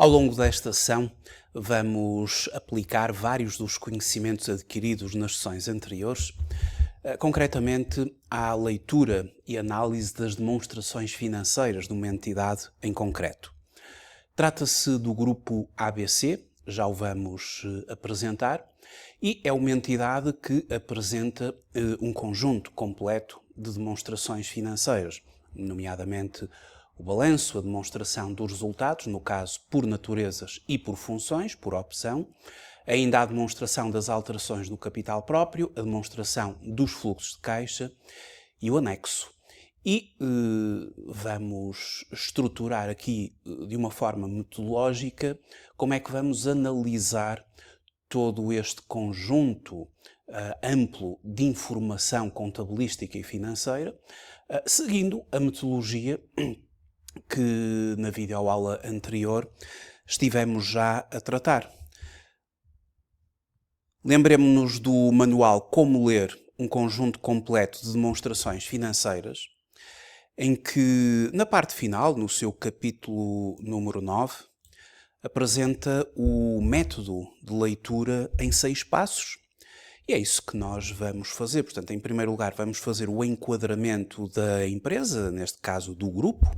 Ao longo desta sessão, vamos aplicar vários dos conhecimentos adquiridos nas sessões anteriores, concretamente à leitura e análise das demonstrações financeiras de uma entidade em concreto. Trata-se do grupo ABC, já o vamos apresentar, e é uma entidade que apresenta um conjunto completo de demonstrações financeiras, nomeadamente o balanço, a demonstração dos resultados, no caso por naturezas e por funções, por opção, ainda a demonstração das alterações no capital próprio, a demonstração dos fluxos de caixa e o anexo. E vamos estruturar aqui de uma forma metodológica como é que vamos analisar todo este conjunto amplo de informação contabilística e financeira, seguindo a metodologia que na videoaula anterior estivemos já a tratar. Lembremos-nos do manual Como Ler um Conjunto Completo de Demonstrações Financeiras, em que, na parte final, no seu capítulo número 9, apresenta o método de leitura em 6 passos. E é isso que nós vamos fazer. Portanto, em primeiro lugar, vamos fazer o enquadramento da empresa, neste caso do grupo,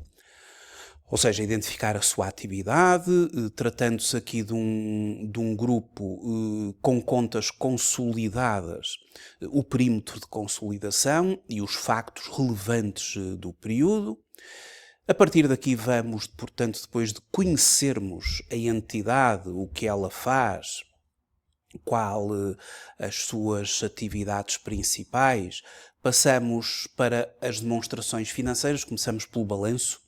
ou seja, identificar a sua atividade, tratando-se aqui de um grupo com contas consolidadas, o perímetro de consolidação e os factos relevantes do período. A partir daqui vamos, portanto, depois de conhecermos a entidade, o que ela faz, qual as suas atividades principais, passamos para as demonstrações financeiras, começamos pelo balanço,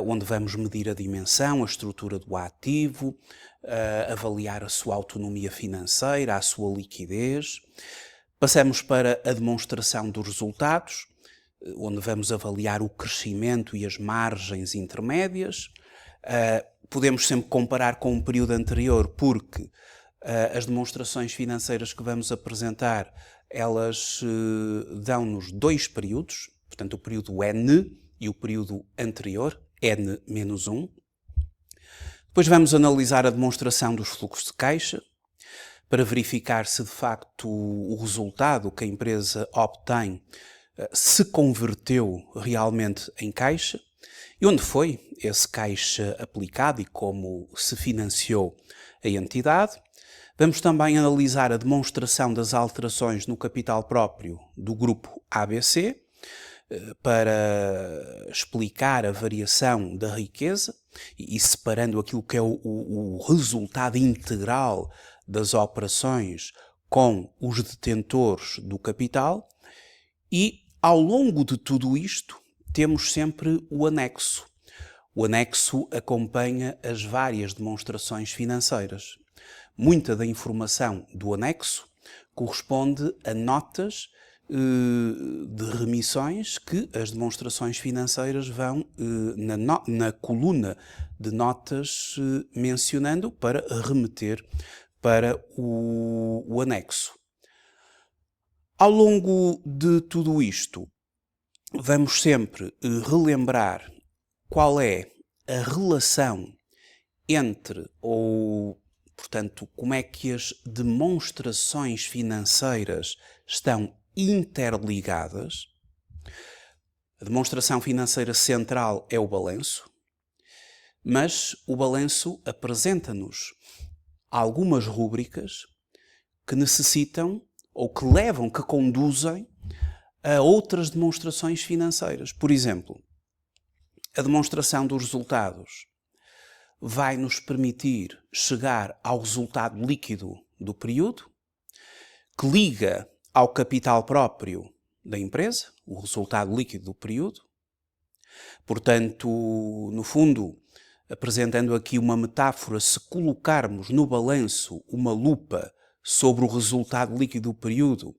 onde vamos medir a dimensão, a estrutura do ativo, avaliar a sua autonomia financeira, a sua liquidez. Passamos para a demonstração dos resultados, onde vamos avaliar o crescimento e as margens intermédias. Podemos sempre comparar com um período anterior, porque as demonstrações financeiras que vamos apresentar, elas dão-nos 2 períodos, portanto o período N e o período anterior, N-1. Depois vamos analisar a demonstração dos fluxos de caixa, para verificar se de facto o resultado que a empresa obtém se converteu realmente em caixa e onde foi esse caixa aplicado e como se financiou a entidade. Vamos também analisar a demonstração das alterações no capital próprio do grupo ABC, para explicar a variação da riqueza e separando aquilo que é o resultado integral das operações com os detentores do capital. E ao longo de tudo isto temos sempre o anexo. O anexo acompanha as várias demonstrações financeiras. Muita da informação do anexo corresponde a notas de remissões que as demonstrações financeiras vão na coluna de notas mencionando para remeter para o anexo. Ao longo de tudo isto, vamos sempre relembrar qual é a relação entre, portanto, como é que as demonstrações financeiras estão interligadas. A demonstração financeira central é o balanço, mas o balanço apresenta-nos algumas rúbricas que necessitam ou que levam, que conduzem a outras demonstrações financeiras. Por exemplo, a demonstração dos resultados vai nos permitir chegar ao resultado líquido do período, que liga ao capital próprio da empresa, o resultado líquido do período. Portanto, no fundo, apresentando aqui uma metáfora, se colocarmos no balanço uma lupa sobre o resultado líquido do período,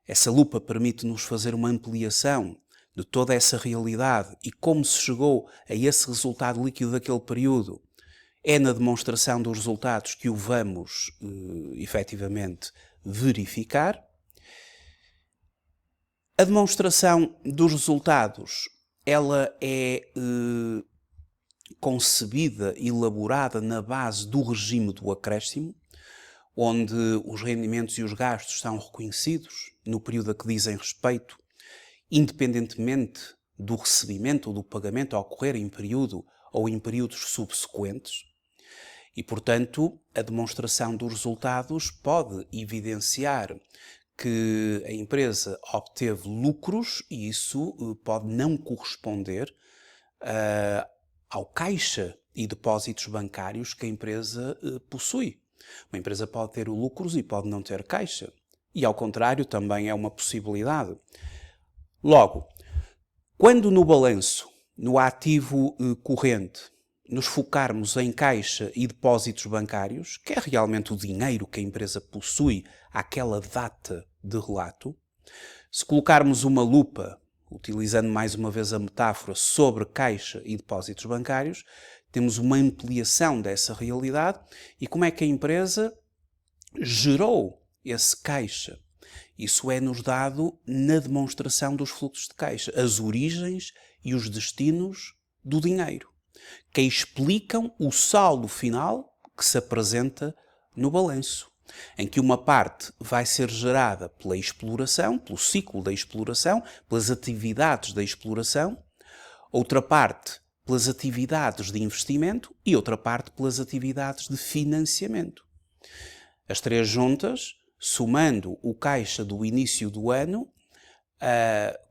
essa lupa permite-nos fazer uma ampliação de toda essa realidade e como se chegou a esse resultado líquido daquele período. É na demonstração dos resultados que o vamos, efetivamente, verificar. A demonstração dos resultados, ela é concebida, elaborada na base do regime do acréscimo, onde os rendimentos e os gastos são reconhecidos no período a que dizem respeito, independentemente do recebimento ou do pagamento a ocorrer em período ou em períodos subsequentes. E, portanto, a demonstração dos resultados pode evidenciar que a empresa obteve lucros e isso pode não corresponder ao caixa e depósitos bancários que a empresa possui. Uma empresa pode ter lucros e pode não ter caixa. E, ao contrário, também é uma possibilidade. Logo, quando no balanço, no ativo corrente, nos focarmos em caixa e depósitos bancários, que é realmente o dinheiro que a empresa possui àquela data de relato, se colocarmos uma lupa, utilizando mais uma vez a metáfora, sobre caixa e depósitos bancários, temos uma ampliação dessa realidade e como é que a empresa gerou esse caixa. Isso é-nos dado na demonstração dos fluxos de caixa, as origens e os destinos do dinheiro, que explicam o saldo final que se apresenta no balanço, em que uma parte vai ser gerada pela exploração, pelo ciclo da exploração, pelas atividades da exploração, outra parte pelas atividades de investimento e outra parte pelas atividades de financiamento. As três juntas, somando o caixa do início do ano,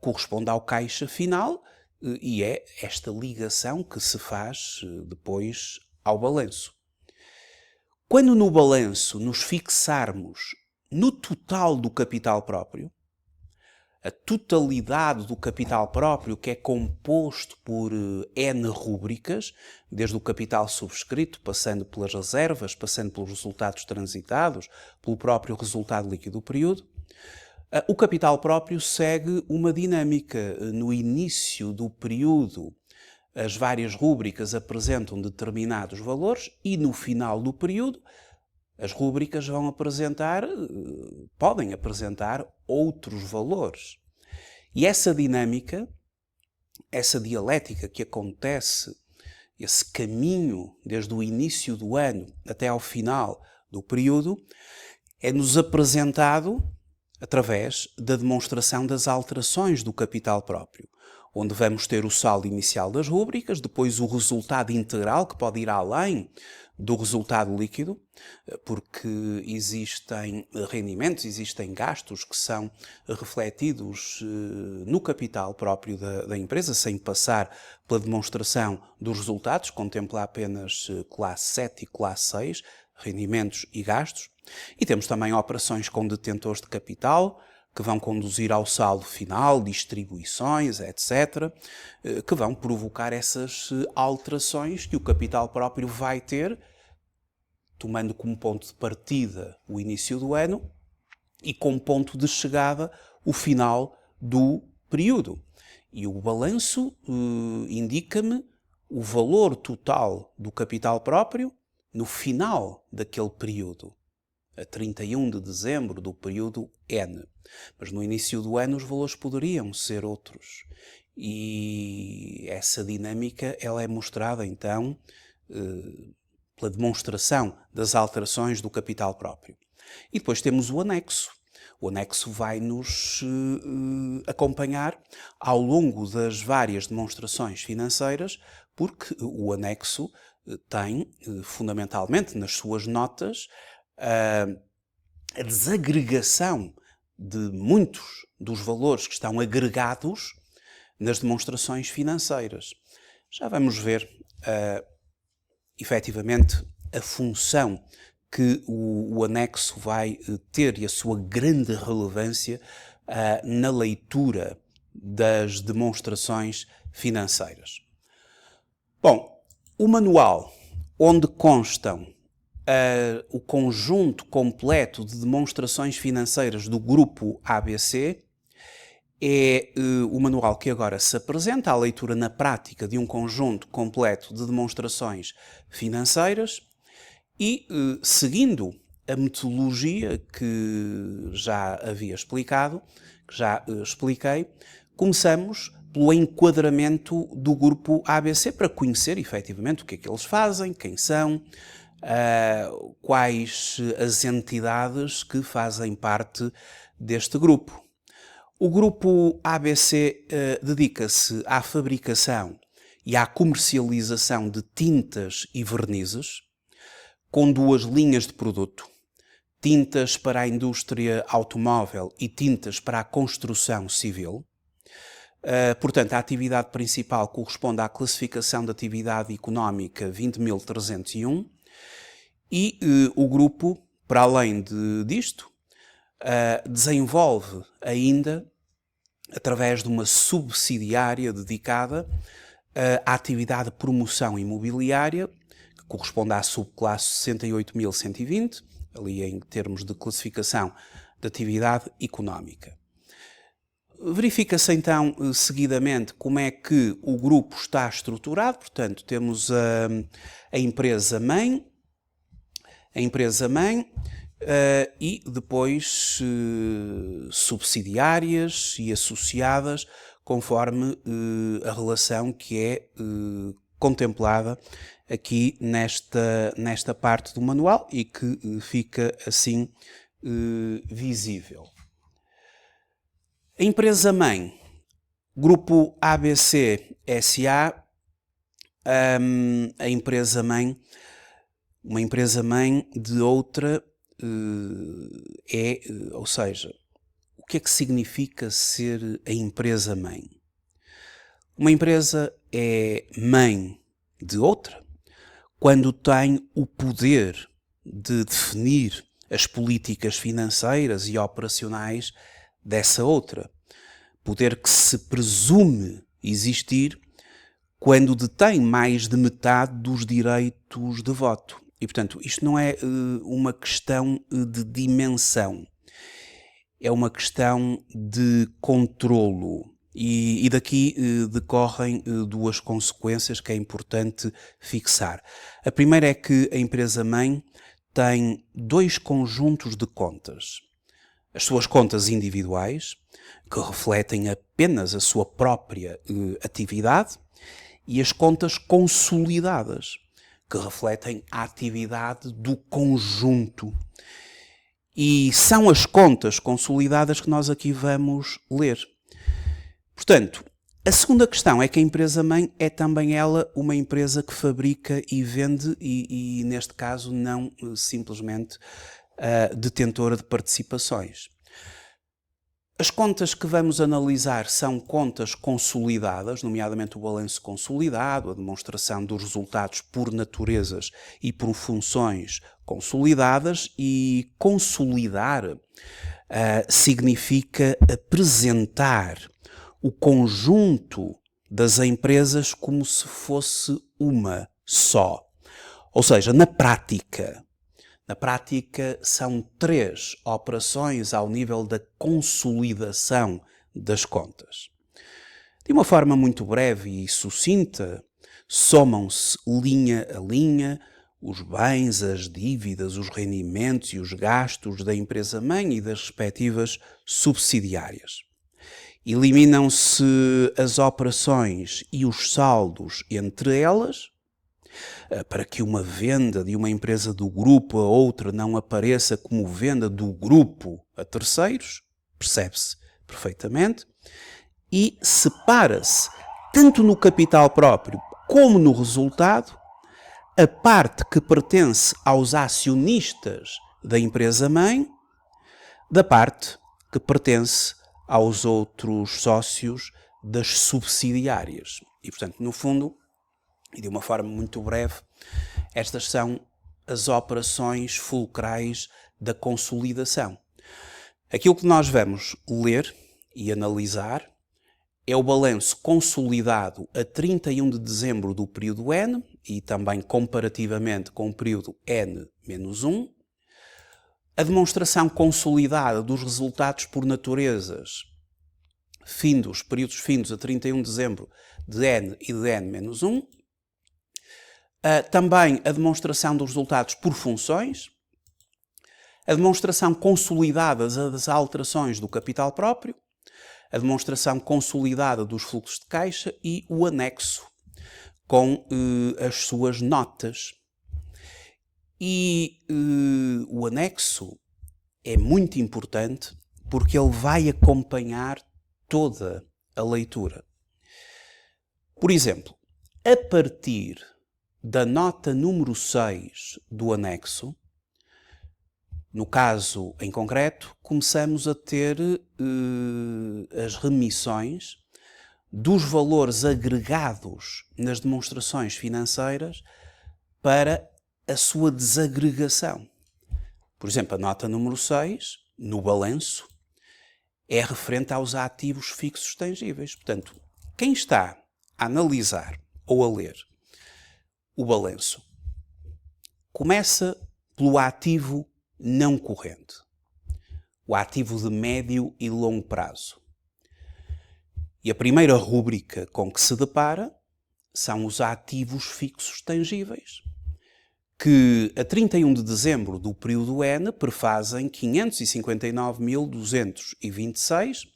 corresponde ao caixa final e é esta ligação que se faz depois ao balanço. Quando no balanço nos fixarmos no total do capital próprio, a totalidade do capital próprio, que é composto por N rúbricas, desde o capital subscrito, passando pelas reservas, passando pelos resultados transitados, pelo próprio resultado líquido do período, o capital próprio segue uma dinâmica. No início do período, as várias rúbricas apresentam determinados valores e no final do período, as rúbricas podem apresentar outros valores. E essa dinâmica, essa dialética que acontece, esse caminho desde o início do ano até ao final do período, é-nos apresentado através da demonstração das alterações do capital próprio, onde vamos ter o saldo inicial das rúbricas, depois o resultado integral, que pode ir além do resultado líquido, porque existem rendimentos, existem gastos que são refletidos no capital próprio da empresa, sem passar pela demonstração dos resultados, contempla apenas classe 7 e classe 6, rendimentos e gastos. E temos também operações com detentores de capital, que vão conduzir ao saldo final, distribuições, etc., que vão provocar essas alterações que o capital próprio vai ter, tomando como ponto de partida o início do ano e como ponto de chegada o final do período. E o balanço indica-me o valor total do capital próprio no final daquele período, a 31 de dezembro do período N. Mas no início do ano os valores poderiam ser outros. E essa dinâmica ela é mostrada então pela demonstração das alterações do capital próprio. E depois temos o anexo. O anexo vai nos acompanhar ao longo das várias demonstrações financeiras, porque o anexo tem, fundamentalmente, nas suas notas, a desagregação de muitos dos valores que estão agregados nas demonstrações financeiras. Já vamos ver, efetivamente, a função que o anexo vai ter e a sua grande relevância na leitura das demonstrações financeiras. Bom, o manual onde constam o conjunto completo de demonstrações financeiras do grupo ABC é o manual que agora se apresenta, a leitura na prática de um conjunto completo de demonstrações financeiras e, seguindo a metodologia que já havia explicado, que já expliquei, começamos pelo enquadramento do grupo ABC, para conhecer efetivamente o que é que eles fazem, quem são, quais as entidades que fazem parte deste grupo. O grupo ABC dedica-se à fabricação e à comercialização de tintas e vernizes, com duas linhas de produto: tintas para a indústria automóvel e tintas para a construção civil. Portanto, a atividade principal corresponde à classificação de atividade económica 20.301 e o grupo, para além disto, desenvolve ainda, através de uma subsidiária dedicada à atividade de promoção imobiliária, que corresponde à subclasse 68.120, ali em termos de classificação de atividade económica. Verifica-se então seguidamente como é que o grupo está estruturado. Portanto, temos a empresa-mãe, e depois subsidiárias e associadas, conforme a relação que é contemplada aqui nesta parte do manual e que fica assim visível. A empresa-mãe, Grupo ABC SA, a empresa-mãe, uma empresa-mãe de outra ou seja, o que é que significa ser a empresa-mãe? Uma empresa é mãe de outra quando tem o poder de definir as políticas financeiras e operacionais dessa outra. Poder que se presume existir quando detém mais de metade dos direitos de voto. E, portanto, isto não é uma questão de dimensão, é uma questão de controlo. E daqui decorrem duas consequências que é importante fixar. A primeira é que a empresa-mãe tem dois conjuntos de contas. As suas contas individuais, que refletem apenas a sua própria atividade, e as contas consolidadas, que refletem a atividade do conjunto. E são as contas consolidadas que nós aqui vamos ler. Portanto, a segunda questão é que a empresa-mãe é também ela uma empresa que fabrica e vende e neste caso, não simplesmente detentora de participações. As contas que vamos analisar são contas consolidadas, nomeadamente o balanço consolidado, a demonstração dos resultados por naturezas e por funções consolidadas, e consolidar significa apresentar o conjunto das empresas como se fosse uma só. Ou seja, na prática são três operações ao nível da consolidação das contas. De uma forma muito breve e sucinta, somam-se linha a linha os bens, as dívidas, os rendimentos e os gastos da empresa-mãe e das respectivas subsidiárias. Eliminam-se as operações e os saldos entre elas, para que uma venda de uma empresa do grupo a outra não apareça como venda do grupo a terceiros, percebe-se perfeitamente, e separa-se, tanto no capital próprio como no resultado, a parte que pertence aos acionistas da empresa-mãe da parte que pertence aos outros sócios das subsidiárias. E, portanto, no fundo, e de uma forma muito breve, estas são as operações fulcrais da consolidação. Aquilo que nós vamos ler e analisar é o balanço consolidado a 31 de dezembro do período N e também comparativamente com o período N-1, a demonstração consolidada dos resultados por naturezas períodos findos a 31 de dezembro de N e de N-1, também a demonstração dos resultados por funções, a demonstração consolidada das alterações do capital próprio, a demonstração consolidada dos fluxos de caixa e o anexo com as suas notas. E o anexo é muito importante porque ele vai acompanhar toda a leitura. Por exemplo, a partir da nota número 6 do anexo, no caso em concreto, começamos a ter as remissões dos valores agregados nas demonstrações financeiras para a sua desagregação. Por exemplo, a nota número 6, no balanço, é referente aos ativos fixos tangíveis. Portanto, quem está a analisar ou a ler o balanço começa pelo ativo não corrente, o ativo de médio e longo prazo. E a primeira rúbrica com que se depara são os ativos fixos tangíveis, que a 31 de dezembro do período N prefazem 559.226,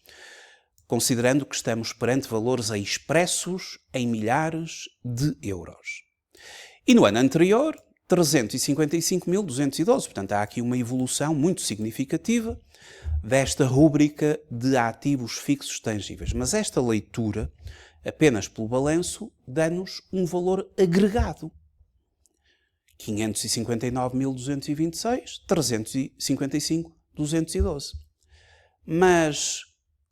considerando que estamos perante valores expressos em milhares de euros. E no ano anterior, 355.212. Portanto, há aqui uma evolução muito significativa desta rúbrica de ativos fixos tangíveis. Mas esta leitura, apenas pelo balanço, dá-nos um valor agregado. 559.226, 355.212. Mas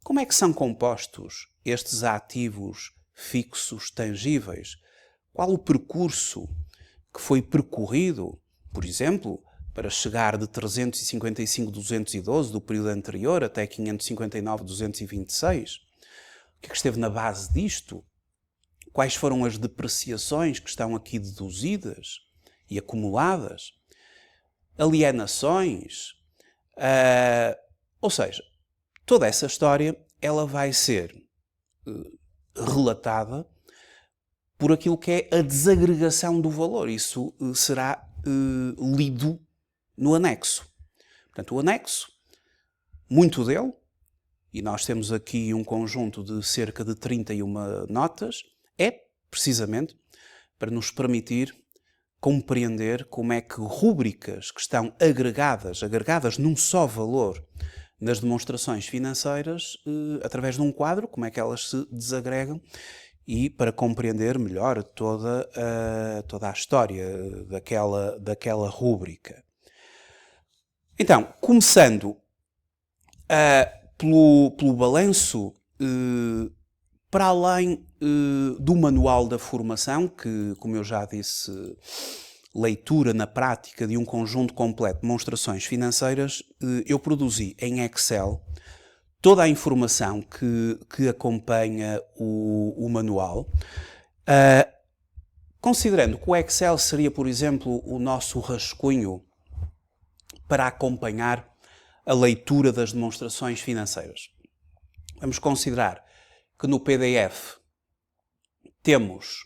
como é que são compostos estes ativos fixos tangíveis? Qual o percurso que foi percorrido, por exemplo, para chegar de 355.212 do período anterior até 559.226? O que é que esteve na base disto? Quais foram as depreciações que estão aqui deduzidas e acumuladas? Alienações? Ou seja, toda essa história ela vai ser relatada por aquilo que é a desagregação do valor. Isso será lido no anexo. Portanto, o anexo, muito dele, e nós temos aqui um conjunto de cerca de 31 notas, é precisamente para nos permitir compreender como é que rúbricas que estão agregadas num só valor nas demonstrações financeiras, através de um quadro, como é que elas se desagregam, e para compreender melhor toda a história daquela rúbrica. Então, começando pelo balanço, para além do manual da formação, que, como eu já disse, leitura na prática de um conjunto completo de demonstrações financeiras, eu produzi em Excel toda a informação que acompanha o manual, considerando que o Excel seria, por exemplo, o nosso rascunho para acompanhar a leitura das demonstrações financeiras. Vamos considerar que no PDF temos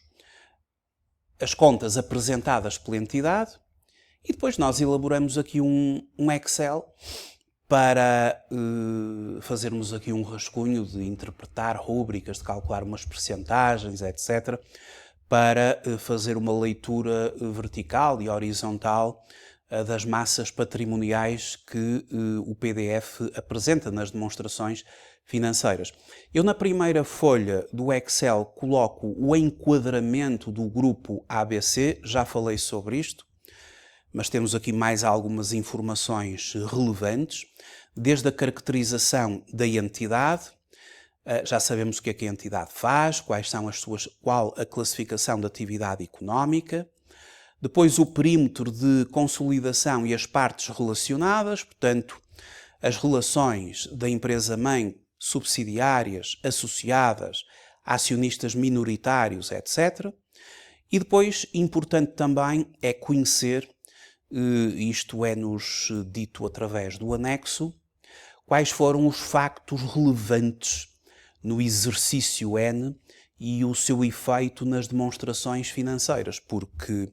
as contas apresentadas pela entidade e depois nós elaboramos aqui um Excel para fazermos aqui um rascunho de interpretar rúbricas, de calcular umas percentagens, etc., para fazer uma leitura vertical e horizontal das massas patrimoniais que o PDF apresenta nas demonstrações financeiras. Eu na primeira folha do Excel coloco o enquadramento do grupo ABC, já falei sobre isto, mas temos aqui mais algumas informações relevantes, desde a caracterização da entidade, já sabemos o que é que a entidade faz, qual a classificação de atividade económica, depois o perímetro de consolidação e as partes relacionadas, portanto, as relações da empresa-mãe, subsidiárias, associadas, acionistas minoritários, etc. E depois, importante também, é conhecer, isto é-nos dito através do anexo, quais foram os factos relevantes no exercício N e o seu efeito nas demonstrações financeiras, porque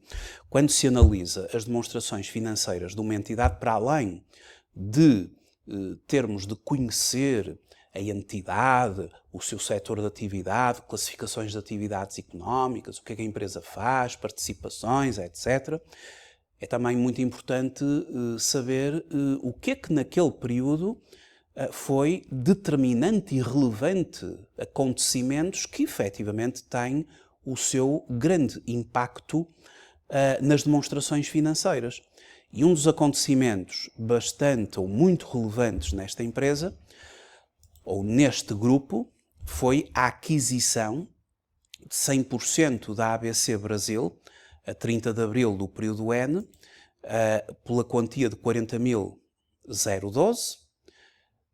quando se analisa as demonstrações financeiras de uma entidade, para além de termos de conhecer a entidade, o seu setor de atividade, classificações de atividades económicas, o que é que a empresa faz, participações, etc. É também muito importante saber o que é que naquele período foi determinante e relevante acontecimentos que efetivamente têm o seu grande impacto nas demonstrações financeiras. E um dos acontecimentos bastante ou muito relevantes nesta empresa, ou neste grupo, foi a aquisição de 100% da ABC Brasil, a 30 de abril do período N, pela quantia de 40.012.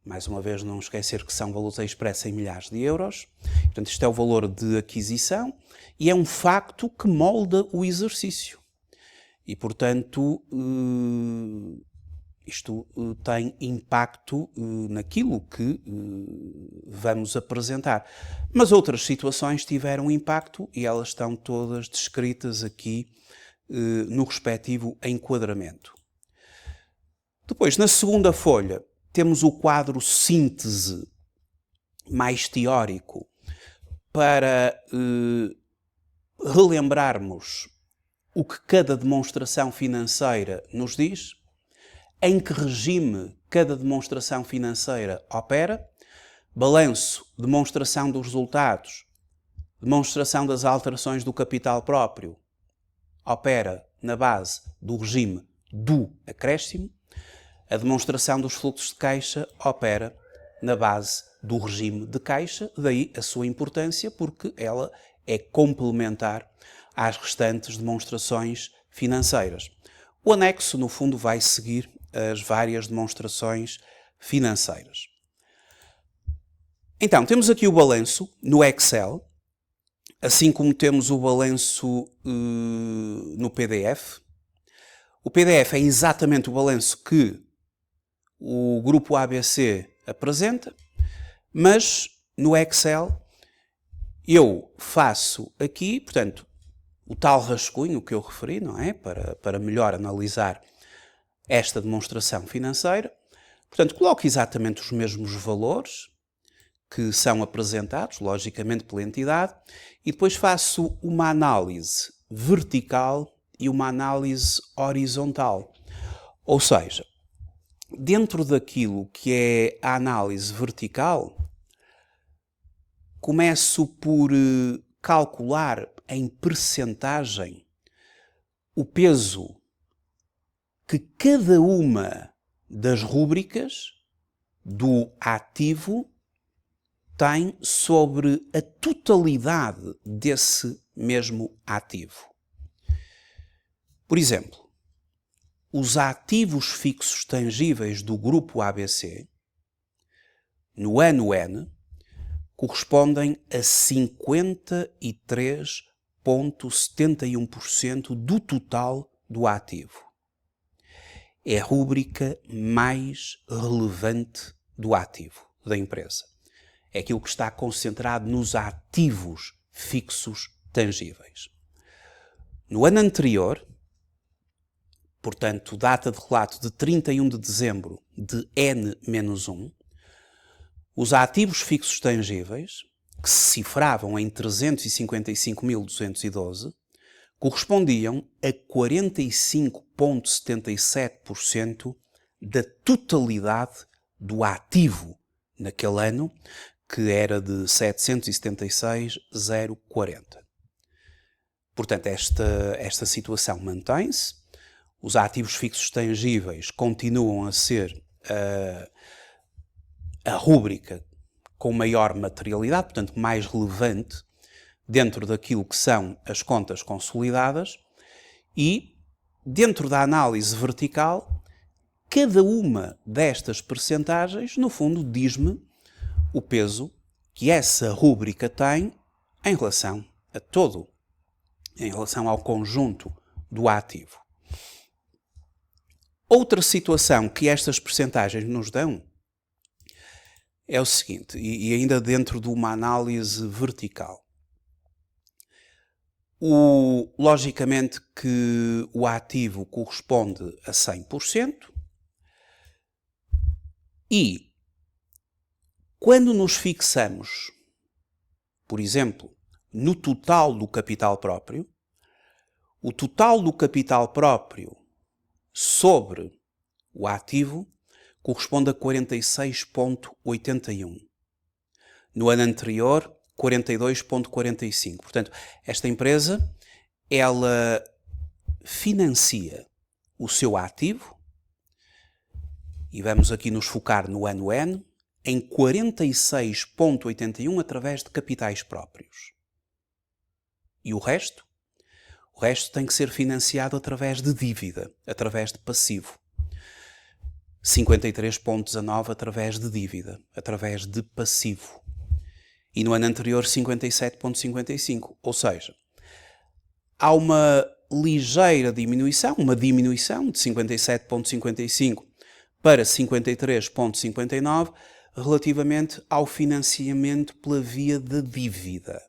Mais uma vez, não esquecer que são valores expressos em milhares de euros. Portanto, isto é o valor de aquisição e é um facto que molda o exercício. E, portanto, isto tem impacto naquilo que vamos apresentar. Mas outras situações tiveram impacto e elas estão todas descritas aqui no respectivo enquadramento. Depois, na segunda folha, temos o quadro síntese mais teórico para relembrarmos o que cada demonstração financeira nos diz, em que regime cada demonstração financeira opera, balanço, demonstração dos resultados, demonstração das alterações do capital próprio, opera na base do regime do acréscimo, a demonstração dos fluxos de caixa opera na base do regime de caixa, daí a sua importância, porque ela é complementar às restantes demonstrações financeiras. O anexo, no fundo, vai seguir as várias demonstrações financeiras. Então, temos aqui o balanço no Excel, assim como temos o balanço no PDF. O PDF é exatamente o balanço que o grupo ABC apresenta, mas no Excel eu faço aqui, portanto, o tal rascunho que eu referi, não é? Para melhor analisar esta demonstração financeira. Portanto, coloco exatamente os mesmos valores que são apresentados, logicamente, pela entidade, e depois faço uma análise vertical e uma análise horizontal. Ou seja, dentro daquilo que é a análise vertical, começo por calcular em percentagem o peso que cada uma das rúbricas do ativo tem sobre a totalidade desse mesmo ativo. Por exemplo, os ativos fixos tangíveis do grupo ABC, no ano N, correspondem a 53,71% do total do ativo. É a rúbrica mais relevante do ativo da empresa. É aquilo que está concentrado nos ativos fixos tangíveis. No ano anterior, portanto, data de relato de 31 de dezembro de N-1, os ativos fixos tangíveis, que se cifravam em 355.212, correspondiam a 45,77% da totalidade do ativo naquele ano, que era de 776.040. Portanto, esta situação mantém-se. Os ativos fixos tangíveis continuam a ser a rúbrica com maior materialidade, portanto, mais relevante dentro daquilo que são as contas consolidadas e, dentro da análise vertical, cada uma destas percentagens, no fundo, diz-me o peso que essa rúbrica tem em relação a todo, em relação ao conjunto do ativo. Outra situação que estas percentagens nos dão é o seguinte, e ainda dentro de uma análise vertical. Logicamente que o ativo corresponde a 100% e Quando nos fixamos, por exemplo, no total do capital próprio, o total do capital próprio sobre o ativo corresponde a 46,81. No ano anterior, 42,45. Portanto, esta empresa, ela financia o seu ativo, e vamos aqui nos focar no ano N, em 46,81 através de capitais próprios. E o resto? O resto tem que ser financiado através de dívida, através de passivo. 53,19 através de dívida, através de passivo. E no ano anterior 57,55. Ou seja, há uma ligeira diminuição, uma diminuição de 57,55 para 53,59 relativamente ao financiamento pela via da dívida.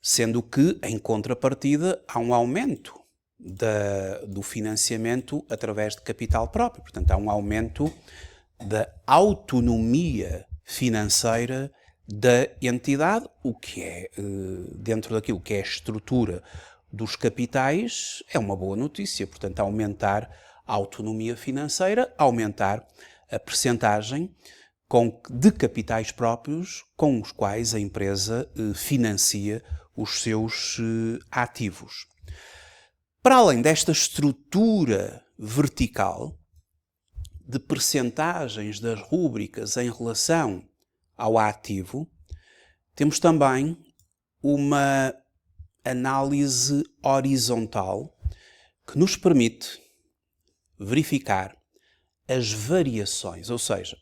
Sendo que, em contrapartida, há um aumento do financiamento através de capital próprio. Portanto, há um aumento da autonomia financeira da entidade, o que é, dentro daquilo que é a estrutura dos capitais, é uma boa notícia. Portanto, aumentar a autonomia financeira, aumentar a percentagem de capitais próprios com os quais a empresa financia os seus ativos. Para além desta estrutura vertical de percentagens das rúbricas em relação ao ativo, temos também uma análise horizontal que nos permite verificar as variações, ou seja,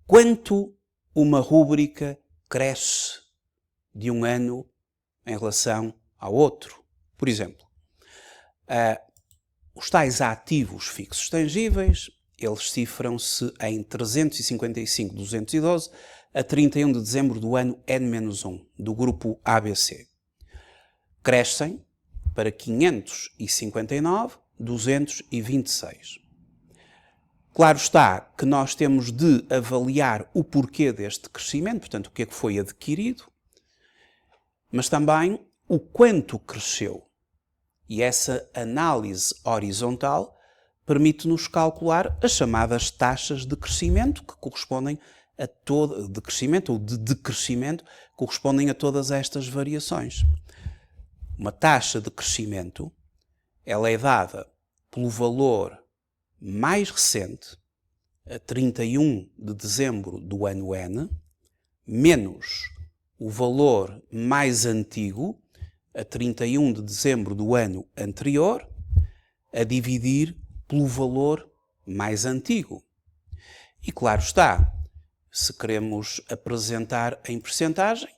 quanto uma rúbrica cresce de um ano em relação ao outro. Por exemplo, os tais ativos fixos tangíveis, eles cifram-se em 355.212 a 31 de dezembro do ano N-1, do grupo ABC. Crescem para 559.226. Claro está que nós temos de avaliar o porquê deste crescimento, portanto, o que é que foi adquirido, mas também o quanto cresceu. E essa análise horizontal permite-nos calcular as chamadas taxas de crescimento, que correspondem a de crescimento ou de decrescimento, correspondem a todas estas variações. Uma taxa de crescimento, ela é dada pelo valor mais recente, a 31 de dezembro do ano N, menos o valor mais antigo, a 31 de dezembro do ano anterior, a dividir pelo valor mais antigo. E claro está, se queremos apresentar em percentagem,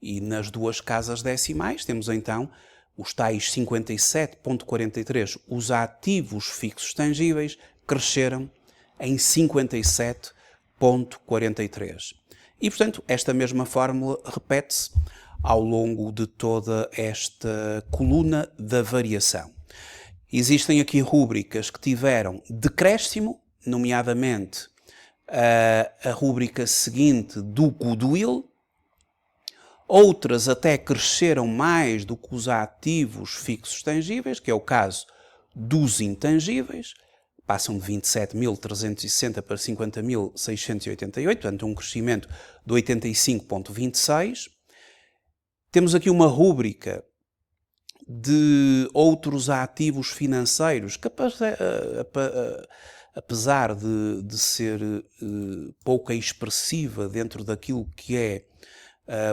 e nas duas casas decimais, temos então os tais 57,43, os ativos fixos tangíveis cresceram em 57,43. E, portanto, esta mesma fórmula repete-se ao longo de toda esta coluna da variação. Existem aqui rúbricas que tiveram decréscimo, nomeadamente a rúbrica seguinte do goodwill. Outras até cresceram mais do que os ativos fixos tangíveis, que é o caso dos intangíveis. Passam de 27.360 para 50.688, portanto um crescimento de 85,26. Temos aqui uma rúbrica de outros ativos financeiros, que apesar de ser pouco expressiva dentro daquilo que é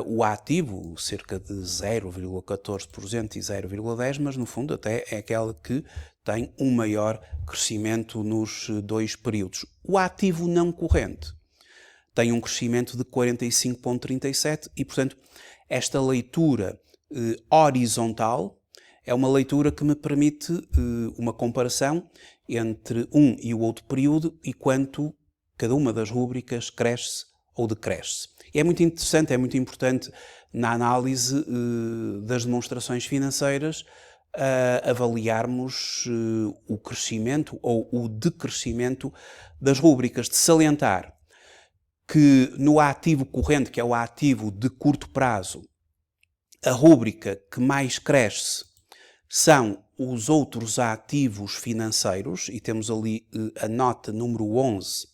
o ativo, cerca de 0,14% e 0,10%, mas no fundo até é aquela que tem um maior crescimento nos dois períodos. O ativo não corrente tem um crescimento de 45,37% e, portanto, esta leitura horizontal é uma leitura que me permite uma comparação entre um e o outro período e quanto cada uma das rúbricas cresce ou decresce. É muito interessante, é muito importante na análise das demonstrações financeiras avaliarmos o crescimento ou o decrescimento das rúbricas, de salientar que no ativo corrente, que é o ativo de curto prazo, a rúbrica que mais cresce são os outros ativos financeiros, e temos ali a nota número 11,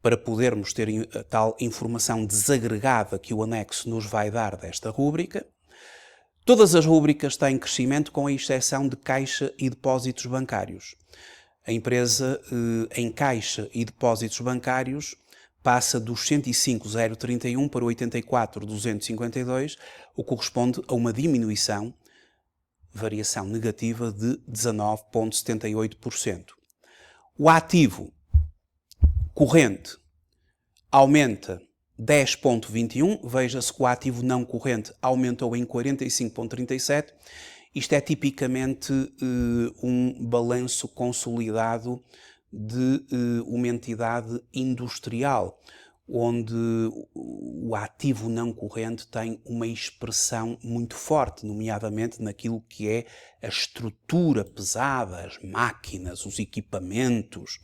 para podermos ter a tal informação desagregada que o anexo nos vai dar desta rúbrica. Todas as rúbricas têm crescimento, com a exceção de caixa e depósitos bancários. A empresa em caixa e depósitos bancários passa dos 105.031 para 84.252, o que corresponde a uma diminuição, variação negativa de 19,78%. O ativo corrente aumenta 10,21, veja-se que o ativo não corrente aumentou em 45,37. Isto é tipicamente um balanço consolidado de uma entidade industrial, onde o ativo não corrente tem uma expressão muito forte, nomeadamente naquilo que é a estrutura pesada, as máquinas, os equipamentos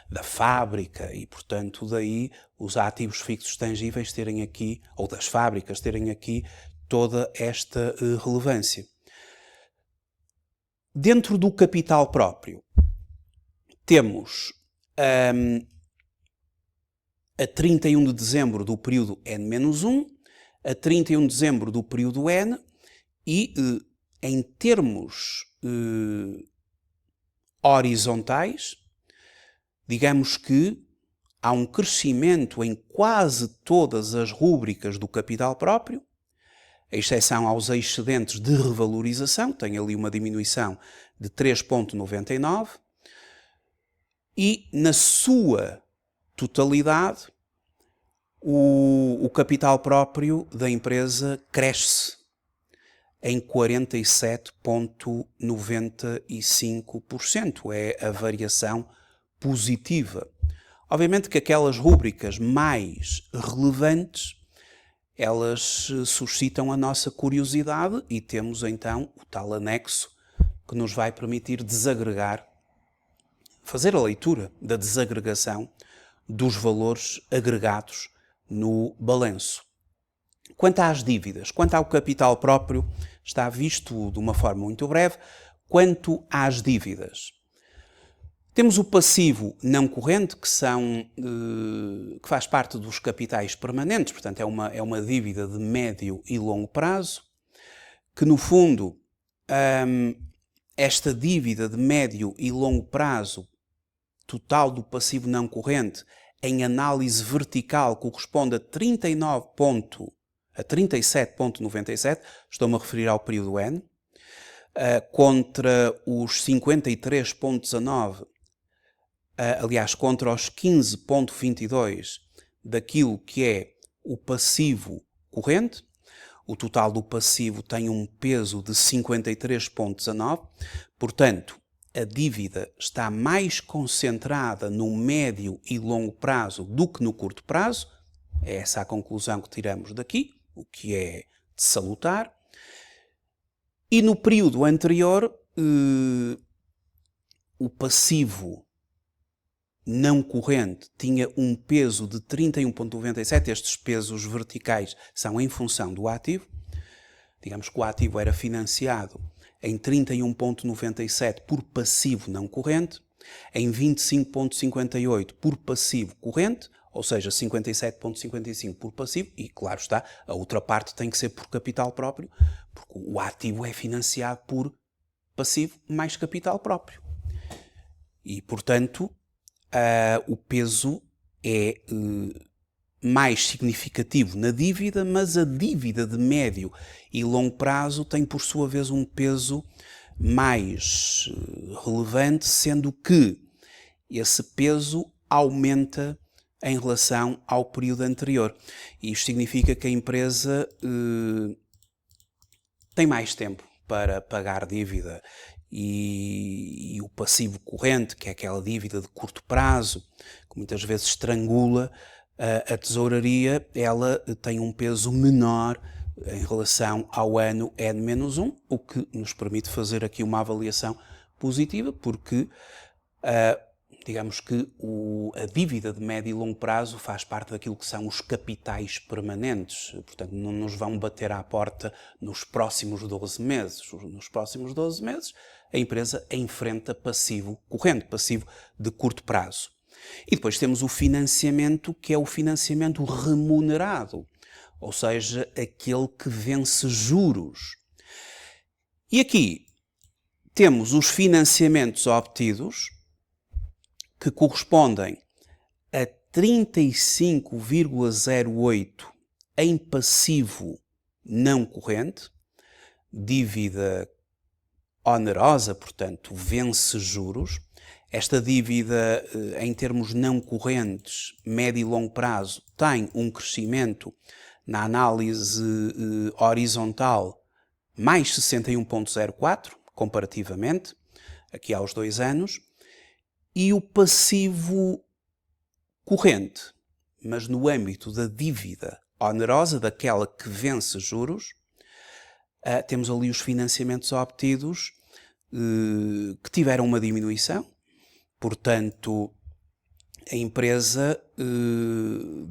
da fábrica e, portanto, daí os ativos fixos tangíveis terem aqui, ou das fábricas terem aqui, toda esta relevância. Dentro do capital próprio, temos a 31 de dezembro do período N-1, a 31 de dezembro do período N, e em termos horizontais, digamos que há um crescimento em quase todas as rúbricas do capital próprio, a exceção aos excedentes de revalorização, tem ali uma diminuição de 3,99, e na sua totalidade o capital próprio da empresa cresce em 47,95%. É a variação positiva. Obviamente que aquelas rúbricas mais relevantes, elas suscitam a nossa curiosidade e temos então o tal anexo que nos vai permitir desagregar, fazer a leitura da desagregação dos valores agregados no balanço. Quanto às dívidas, quanto ao capital próprio, está visto de uma forma muito breve. Quanto às dívidas, temos o passivo não corrente, que faz parte dos capitais permanentes, portanto é uma dívida de médio e longo prazo, que no fundo esta dívida de médio e longo prazo total do passivo não corrente em análise vertical corresponde a 37,97, estou-me a referir ao período N, contra os 53,19, aliás, contra os 15,22 daquilo que é o passivo corrente. O total do passivo tem um peso de 53,19, portanto, a dívida está mais concentrada no médio e longo prazo do que no curto prazo. É essa a conclusão que tiramos daqui, o que é de salutar. E no período anterior, o passivo não corrente tinha um peso de 31,97. Estes pesos verticais são em função do ativo. Digamos que o ativo era financiado em 31,97 por passivo não corrente, em 25,58 por passivo corrente, ou seja, 57,55 por passivo, e claro está, a outra parte tem que ser por capital próprio, porque o ativo é financiado por passivo mais capital próprio. E, portanto, o peso é mais significativo na dívida, mas a dívida de médio e longo prazo tem, por sua vez, um peso mais relevante, sendo que esse peso aumenta em relação ao período anterior. E isto significa que a empresa tem mais tempo para pagar dívida e o passivo corrente, que é aquela dívida de curto prazo, que muitas vezes estrangula a tesouraria, ela tem um peso menor em relação ao ano N-1, o que nos permite fazer aqui uma avaliação positiva, porque digamos que a dívida de médio e longo prazo faz parte daquilo que são os capitais permanentes. Portanto, não nos vão bater à porta nos próximos 12 meses. Nos próximos 12 meses, a empresa enfrenta passivo corrente, passivo de curto prazo. E depois temos o financiamento, que é o financiamento remunerado, ou seja, aquele que vence juros. E aqui temos os financiamentos obtidos, que correspondem a 35,08 em passivo não corrente, dívida onerosa, portanto, vence juros. Esta dívida, em termos não correntes, médio e longo prazo, tem um crescimento na análise horizontal mais 61,04, comparativamente, aqui aos 2 anos. E o passivo corrente, mas no âmbito da dívida onerosa, daquela que vence juros, temos ali os financiamentos obtidos que tiveram uma diminuição. Portanto, a empresa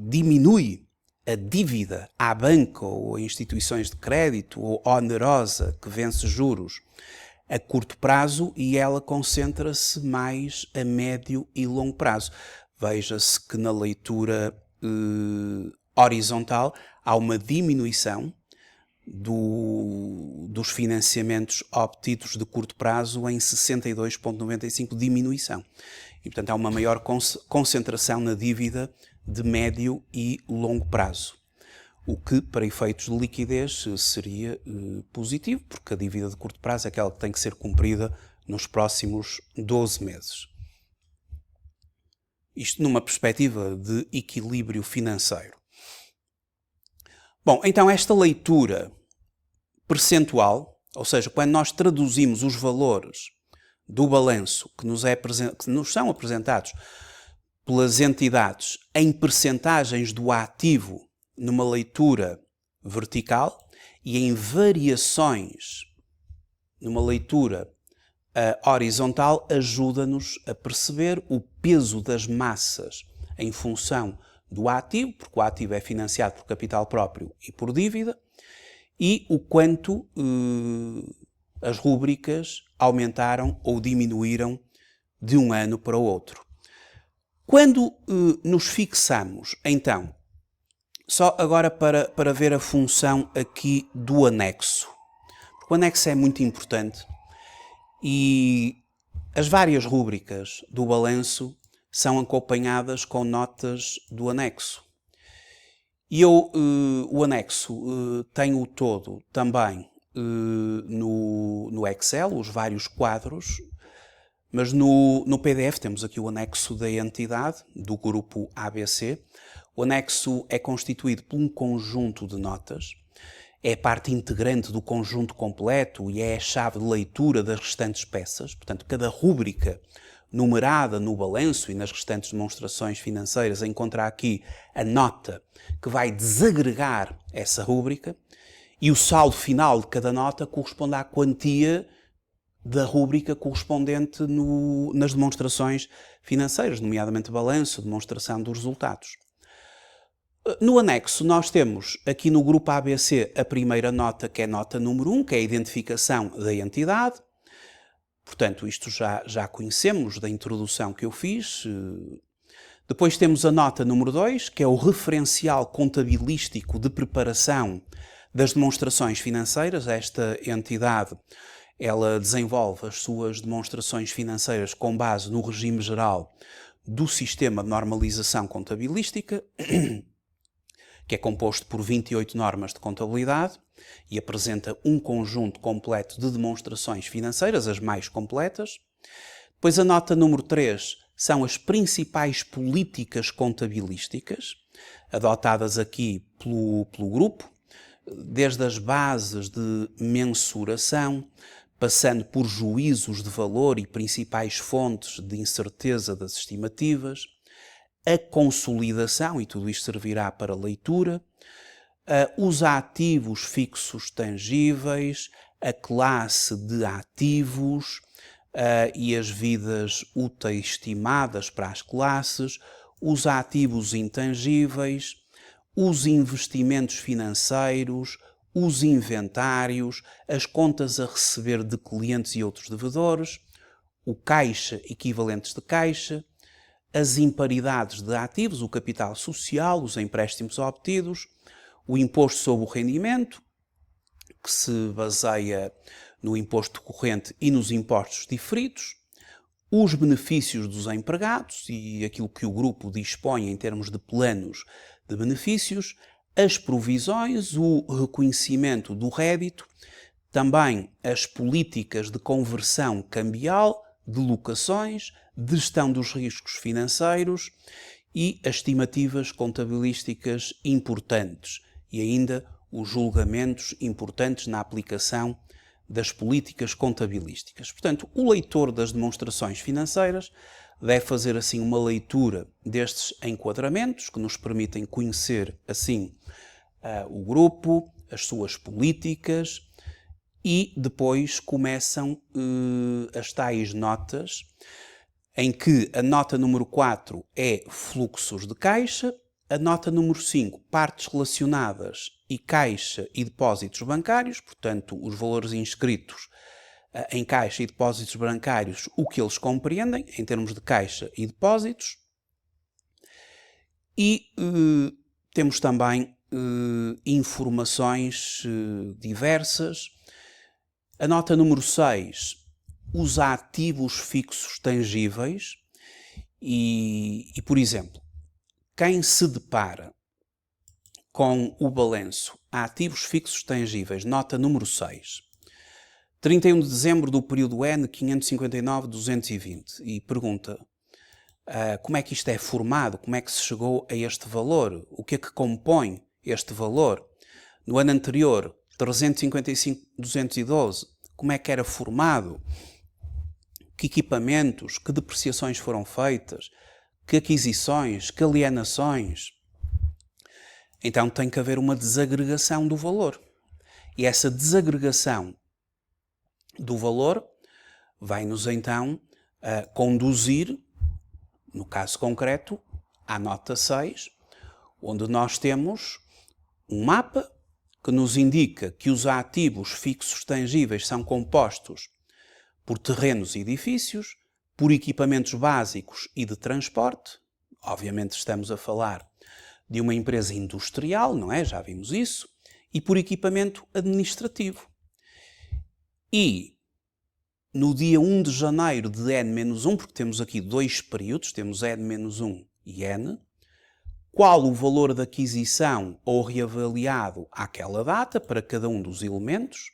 diminui a dívida à banca ou a instituições de crédito ou onerosa que vence juros a curto prazo e ela concentra-se mais a médio e longo prazo. Veja-se que na leitura horizontal há uma diminuição dos financiamentos obtidos de curto prazo em 62,95 diminuição. E, portanto, há uma maior concentração na dívida de médio e longo prazo. O que, para efeitos de liquidez, seria positivo, porque a dívida de curto prazo é aquela que tem que ser cumprida nos próximos 12 meses. Isto numa perspectiva de equilíbrio financeiro. Bom, então esta leitura percentual, ou seja, quando nós traduzimos os valores do balanço que nos são apresentados pelas entidades em percentagens do ativo numa leitura vertical e em variações numa leitura horizontal, ajuda-nos a perceber o peso das massas em função do ativo, porque o ativo é financiado por capital próprio e por dívida, e o quanto as rúbricas aumentaram ou diminuíram de um ano para o outro. Quando nos fixamos, então, só agora para ver a função aqui do anexo. Porque o anexo é muito importante e as várias rúbricas do balanço são acompanhadas com notas do anexo. E o anexo tenho todo também no Excel, os vários quadros, mas no PDF temos aqui o anexo da entidade, do grupo ABC. O anexo é constituído por um conjunto de notas, é parte integrante do conjunto completo e é a chave de leitura das restantes peças. Portanto, cada rúbrica numerada no balanço e nas restantes demonstrações financeiras encontra aqui a nota que vai desagregar essa rúbrica e o saldo final de cada nota corresponde à quantia da rúbrica correspondente nas demonstrações financeiras, nomeadamente balanço, demonstração dos resultados. No anexo nós temos aqui no grupo ABC a primeira nota, que é a nota número 1, que é a identificação da entidade. Portanto, isto já conhecemos da introdução que eu fiz. Depois temos a nota número 2, que é o referencial contabilístico de preparação das demonstrações financeiras. Esta entidade, ela desenvolve as suas demonstrações financeiras com base no regime geral do Sistema de Normalização Contabilística, que é composto por 28 normas de contabilidade e apresenta um conjunto completo de demonstrações financeiras, as mais completas. Depois a nota número 3 são as principais políticas contabilísticas, adotadas aqui pelo grupo, desde as bases de mensuração, passando por juízos de valor e principais fontes de incerteza das estimativas, a consolidação, e tudo isto servirá para leitura, os ativos fixos tangíveis, a classe de ativos, e as vidas úteis estimadas para as classes, os ativos intangíveis, os investimentos financeiros, os inventários, as contas a receber de clientes e outros devedores, o caixa, equivalentes de caixa, as imparidades de ativos, o capital social, os empréstimos obtidos, o imposto sobre o rendimento, que se baseia no imposto corrente e nos impostos diferidos, os benefícios dos empregados e aquilo que o grupo dispõe em termos de planos de benefícios, as provisões, o reconhecimento do rédito, também as políticas de conversão cambial, de locações, de gestão dos riscos financeiros e as estimativas contabilísticas importantes e ainda os julgamentos importantes na aplicação das políticas contabilísticas. Portanto, o leitor das demonstrações financeiras deve fazer assim uma leitura destes enquadramentos que nos permitem conhecer assim o grupo, as suas políticas e depois começam as tais notas em que a nota número 4 é fluxos de caixa, a nota número 5, partes relacionadas e caixa e depósitos bancários, portanto, os valores inscritos em caixa e depósitos bancários, o que eles compreendem em termos de caixa e depósitos. E temos também informações diversas. A nota número 6, os ativos fixos tangíveis e, por exemplo, quem se depara com o balanço ativos fixos tangíveis, nota número 6, 31 de dezembro do período N 559-220 e pergunta como é que isto é formado, como é que se chegou a este valor, o que é que compõe este valor. No ano anterior, 355-212, como é que era formado, que equipamentos, que depreciações foram feitas, que aquisições, que alienações. Então tem que haver uma desagregação do valor. E essa desagregação do valor vai-nos então conduzir, no caso concreto, à nota 6, onde nós temos um mapa que nos indica que os ativos fixos tangíveis são compostos por terrenos e edifícios, por equipamentos básicos e de transporte. Obviamente estamos a falar de uma empresa industrial, não é? Já vimos isso. E por equipamento administrativo. E no dia 1 de janeiro de N-1, porque temos aqui dois períodos, temos N-1 e N, qual o valor de aquisição ou reavaliado àquela data para cada um dos elementos,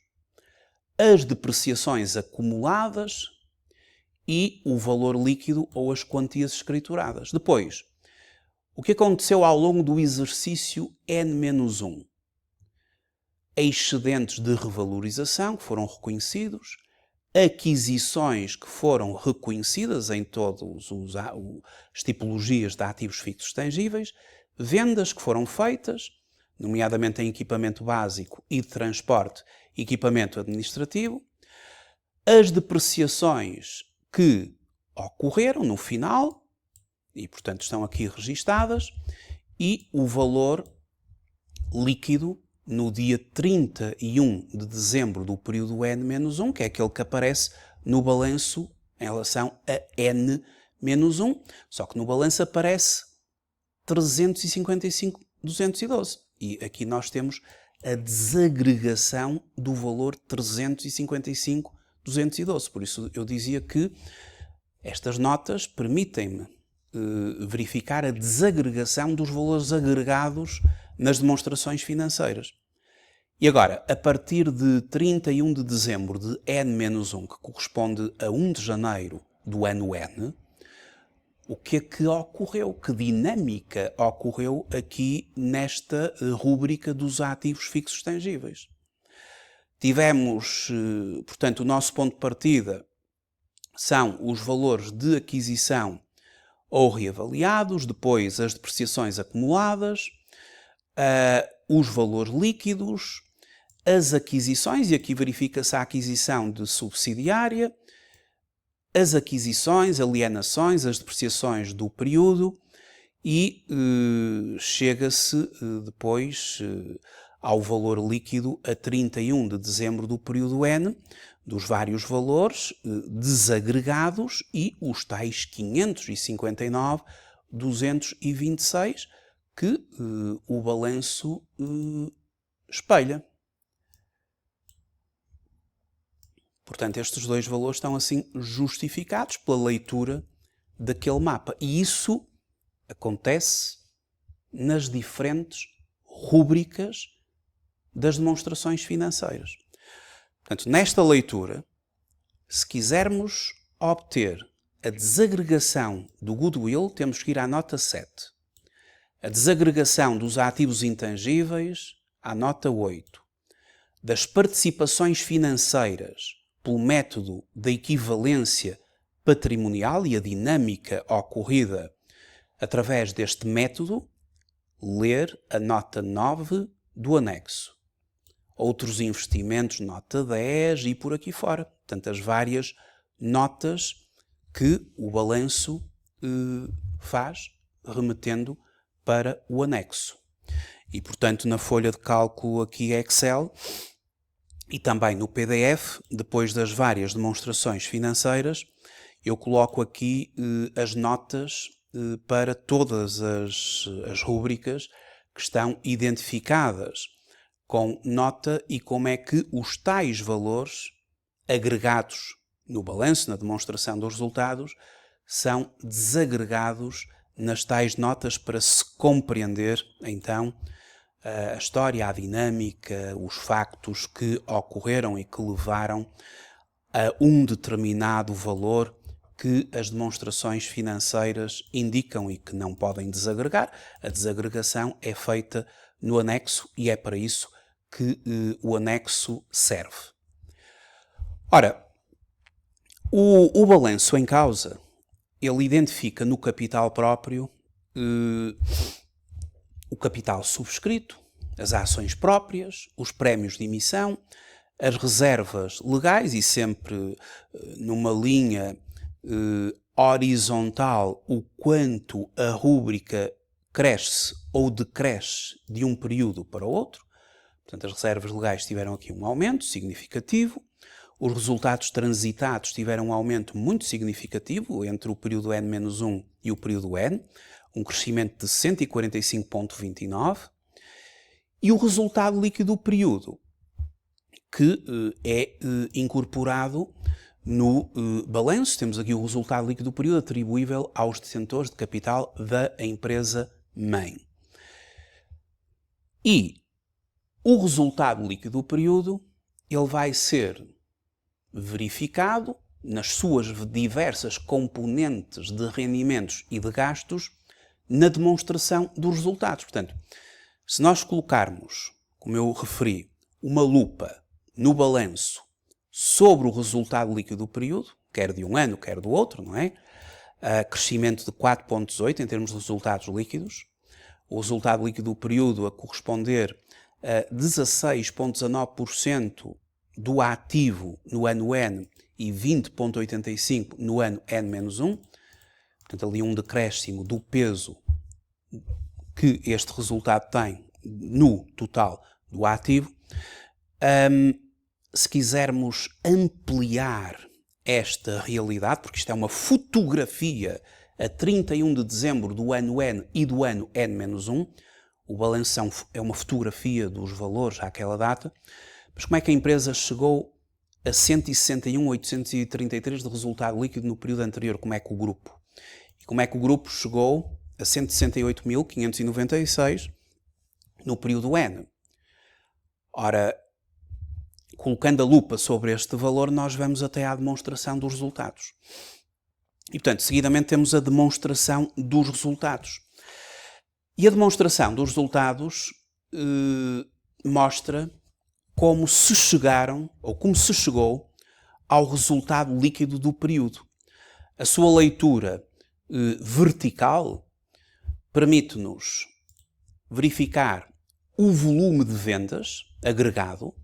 as depreciações acumuladas e o valor líquido ou as quantias escrituradas. Depois, o que aconteceu ao longo do exercício N-1? Excedentes de revalorização que foram reconhecidos, aquisições que foram reconhecidas em todas as tipologias de ativos fixos tangíveis, vendas que foram feitas, nomeadamente em equipamento básico e de transporte, equipamento administrativo, as depreciações que ocorreram no final, e portanto estão aqui registadas, e o valor líquido no dia 31 de dezembro do período N-1, que é aquele que aparece no balanço em relação a N-1, só que no balanço aparece 355.212. E aqui nós temos a desagregação do valor 355.212. Por isso eu dizia que estas notas permitem-me verificar a desagregação dos valores agregados nas demonstrações financeiras. E agora, a partir de 31 de dezembro de N-1, que corresponde a 1 de janeiro do ano N, o que é que ocorreu? Que dinâmica ocorreu aqui nesta rúbrica dos ativos fixos tangíveis? Tivemos, portanto, o nosso ponto de partida são os valores de aquisição ou reavaliados, depois as depreciações acumuladas, os valores líquidos, as aquisições, e aqui verifica-se a aquisição de subsidiária, as aquisições, alienações, as depreciações do período e chega-se depois ao valor líquido a 31 de dezembro do período N, dos vários valores desagregados e os tais 559.226 que o balanço espelha. Portanto, estes dois valores estão assim justificados pela leitura daquele mapa. E isso acontece nas diferentes rúbricas das demonstrações financeiras. Portanto, nesta leitura, se quisermos obter a desagregação do goodwill, temos que ir à nota 7. A desagregação dos ativos intangíveis, à nota 8. Das participações financeiras, pelo método da equivalência patrimonial e a dinâmica ocorrida através deste método, ler a nota 9 do anexo. Outros investimentos, nota 10 e por aqui fora. Portanto, as várias notas que o balanço faz, remetendo para o anexo. E, portanto, na folha de cálculo aqui Excel e também no PDF, depois das várias demonstrações financeiras, eu coloco aqui as notas para todas as rúbricas que estão identificadas com nota e como é que os tais valores agregados no balanço, na demonstração dos resultados, são desagregados nas tais notas para se compreender, então, a história, a dinâmica, os factos que ocorreram e que levaram a um determinado valor que as demonstrações financeiras indicam e que não podem desagregar. A desagregação é feita no anexo e é para isso que o anexo serve. Ora, o balanço em causa, ele identifica no capital próprio o capital subscrito, as ações próprias, os prémios de emissão, as reservas legais e sempre numa linha horizontal o quanto a rúbrica cresce ou decresce de um período para o outro. Portanto, as reservas legais tiveram aqui um aumento significativo, os resultados transitados tiveram um aumento muito significativo entre o período N-1 e o período N, um crescimento de 145,29, e o resultado líquido do período, que é incorporado no balanço. Temos aqui o resultado líquido do período atribuível aos detentores de capital da empresa-mãe. E o resultado líquido do período, ele vai ser verificado nas suas diversas componentes de rendimentos e de gastos na demonstração dos resultados. Portanto, se nós colocarmos, como eu referi, uma lupa no balanço sobre o resultado líquido do período, quer de um ano, quer do outro, não é? Crescimento de 4,8 em termos de resultados líquidos. O resultado líquido do período a corresponder a 16,19% do ativo no ano N e 20,85% no ano N-1. Portanto, ali um decréscimo do peso que este resultado tem no total do ativo. Se quisermos ampliar esta realidade, porque isto é uma fotografia a 31 de dezembro do ano N e do ano N-1, o balanço é uma fotografia dos valores àquela data, mas como é que a empresa chegou a 161.833 de resultado líquido no período anterior? Como é que o grupo? E como é que o grupo chegou a 168.596 no período N? Ora, colocando a lupa sobre este valor, nós vamos até à demonstração dos resultados. E, portanto, seguidamente temos a demonstração dos resultados. E a demonstração dos resultados mostra como se chegaram, ou como se chegou, ao resultado líquido do período. A sua leitura vertical permite-nos verificar o volume de vendas agregado,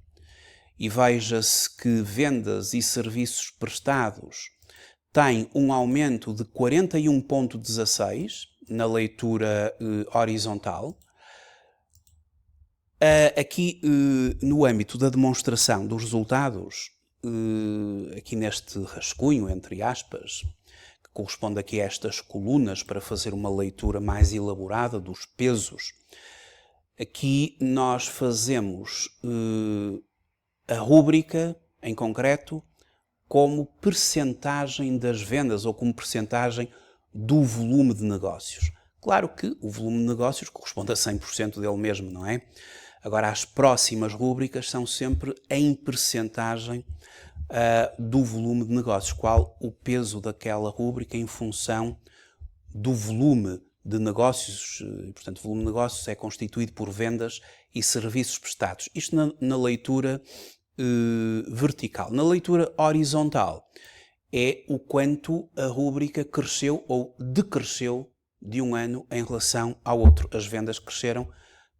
e veja-se que vendas e serviços prestados tem um aumento de 41,16 na leitura horizontal. Aqui, no âmbito da demonstração dos resultados, aqui neste rascunho, entre aspas, que corresponde aqui a estas colunas para fazer uma leitura mais elaborada dos pesos, aqui nós fazemos a rúbrica, em concreto, como percentagem das vendas ou como percentagem do volume de negócios. Claro que o volume de negócios corresponde a 100% dele mesmo, não é? Agora, as próximas rúbricas são sempre em percentagem do volume de negócios. Qual o peso daquela rúbrica em função do volume de negócios. Portanto, o volume de negócios é constituído por vendas e serviços prestados. Isto na leitura vertical. Na leitura horizontal é o quanto a rúbrica cresceu ou decresceu de um ano em relação ao outro. As vendas cresceram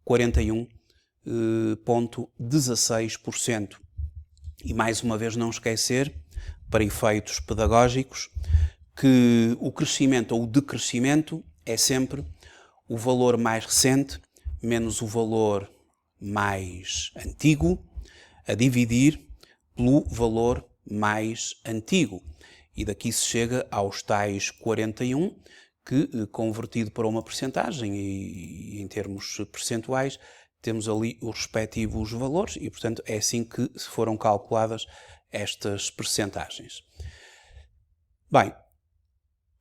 41,16%. E mais uma vez não esquecer, para efeitos pedagógicos, que o crescimento ou o decrescimento é sempre o valor mais recente menos o valor mais antigo a dividir pelo valor mais antigo. E daqui se chega aos tais 41, que convertido para uma percentagem e em termos percentuais, temos ali os respectivos valores e, portanto, é assim que foram calculadas estas percentagens. Bem,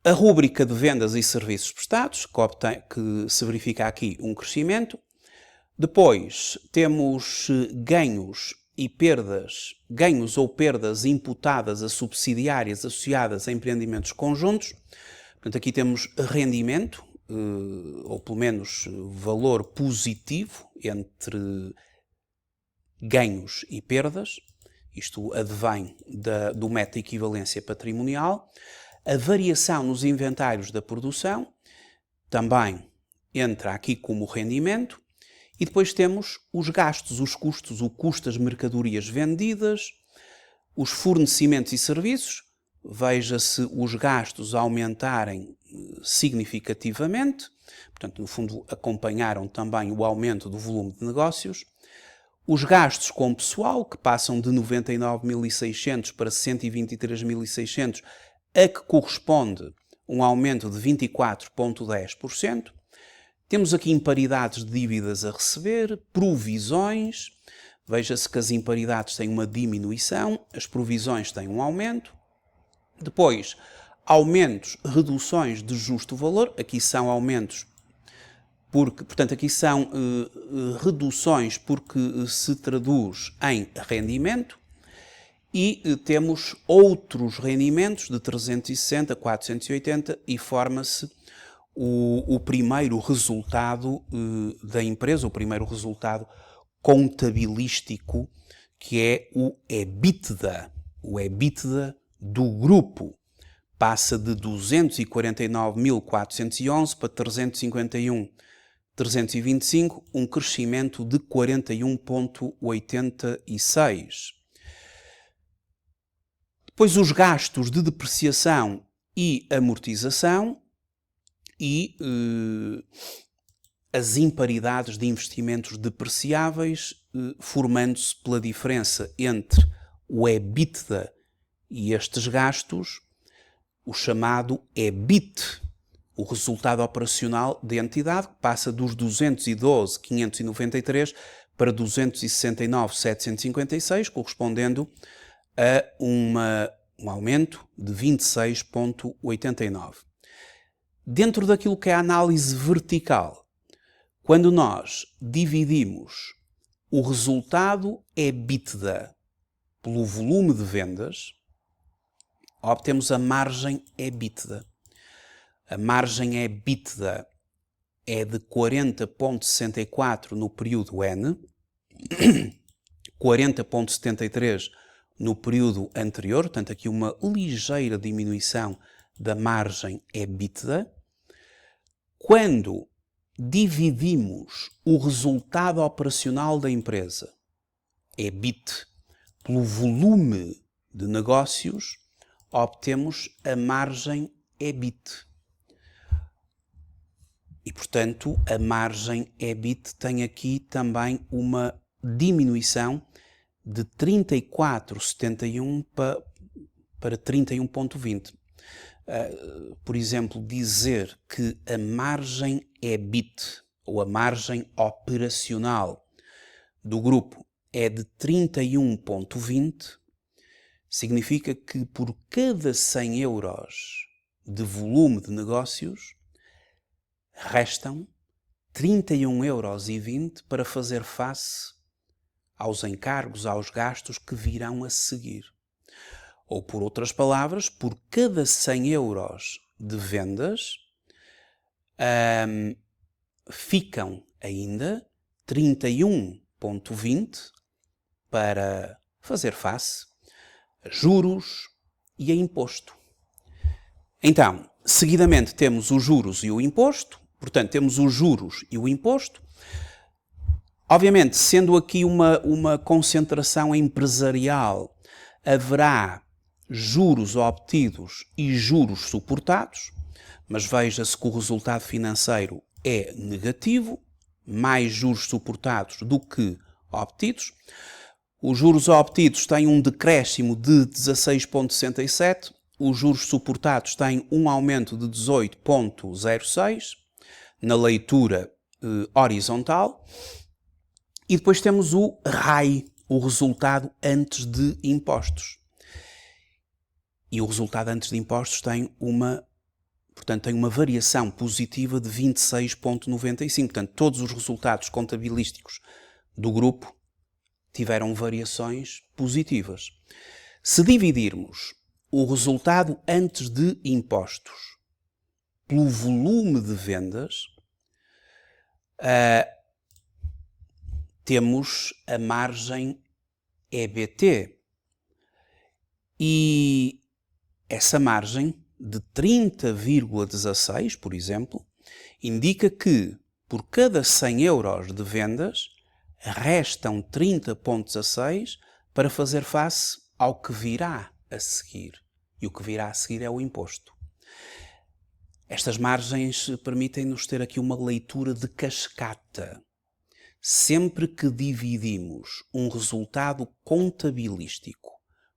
a rúbrica de vendas e serviços prestados, que se verifica aqui um crescimento. Depois temos ganhos e perdas, ganhos ou perdas imputadas a subsidiárias associadas a empreendimentos conjuntos. Portanto, aqui temos rendimento, ou pelo menos valor positivo entre ganhos e perdas. Isto advém do método de equivalência patrimonial. A variação nos inventários da produção também entra aqui como rendimento. E depois temos os gastos, os custos, o custo das mercadorias vendidas, os fornecimentos e serviços. Veja-se os gastos aumentarem significativamente, portanto, no fundo, acompanharam também o aumento do volume de negócios. Os gastos com pessoal, que passam de 99.600 para 123.600, a que corresponde um aumento de 24,10%. Temos aqui imparidades de dívidas a receber, provisões. Veja-se que as imparidades têm uma diminuição, as provisões têm um aumento. Depois, aumentos, reduções de justo valor. Aqui são aumentos, portanto, aqui são reduções porque se traduz em rendimento. E temos outros rendimentos de 360, 480 e forma-se o primeiro resultado da empresa, o primeiro resultado contabilístico, que é o EBITDA. O EBITDA do grupo passa de 249.411 para 351.325, um crescimento de 41,86%. Depois os gastos de depreciação e amortização e as imparidades de investimentos depreciáveis, formando-se pela diferença entre o EBITDA e estes gastos, o chamado EBIT, o resultado operacional da entidade, que passa dos 212.593 para 269.756, correspondendo a um aumento de 26,89%. Dentro daquilo que é a análise vertical, quando nós dividimos o resultado EBITDA pelo volume de vendas, obtemos a margem EBITDA. A margem EBITDA é de 40,64 no período N, 40,73 no período anterior, portanto aqui uma ligeira diminuição da margem EBITDA. Quando dividimos o resultado operacional da empresa, EBIT, pelo volume de negócios, obtemos a margem EBIT. E, portanto, a margem EBIT tem aqui também uma diminuição de 34,71 para 31,20. Por exemplo, dizer que a margem EBIT, ou a margem operacional do grupo, é de 31,20, significa que por cada 100 euros de volume de negócios, restam 31,20 euros para fazer face aos encargos, aos gastos que virão a seguir. Ou, por outras palavras, por cada 100 euros de vendas, ficam ainda 31,20 para fazer face a juros e a imposto. Então, seguidamente temos os juros e o imposto. Portanto, temos os juros e o imposto. Obviamente, sendo aqui uma concentração empresarial, haverá juros obtidos e juros suportados, mas veja-se que o resultado financeiro é negativo, mais juros suportados do que obtidos. Os juros obtidos têm um decréscimo de 16,67, os juros suportados têm um aumento de 18,06 na leitura horizontal. E depois temos o RAI, o resultado antes de impostos. E o resultado antes de impostos tem uma variação positiva de 26,95. Portanto, todos os resultados contabilísticos do grupo tiveram variações positivas. Se dividirmos o resultado antes de impostos pelo volume de vendas, temos a margem EBT. E essa margem de 30,16, por exemplo, indica que por cada 100 euros de vendas restam 30,16 para fazer face ao que virá a seguir. E o que virá a seguir é o imposto. Estas margens permitem-nos ter aqui uma leitura de cascata. Sempre que dividimos um resultado contabilístico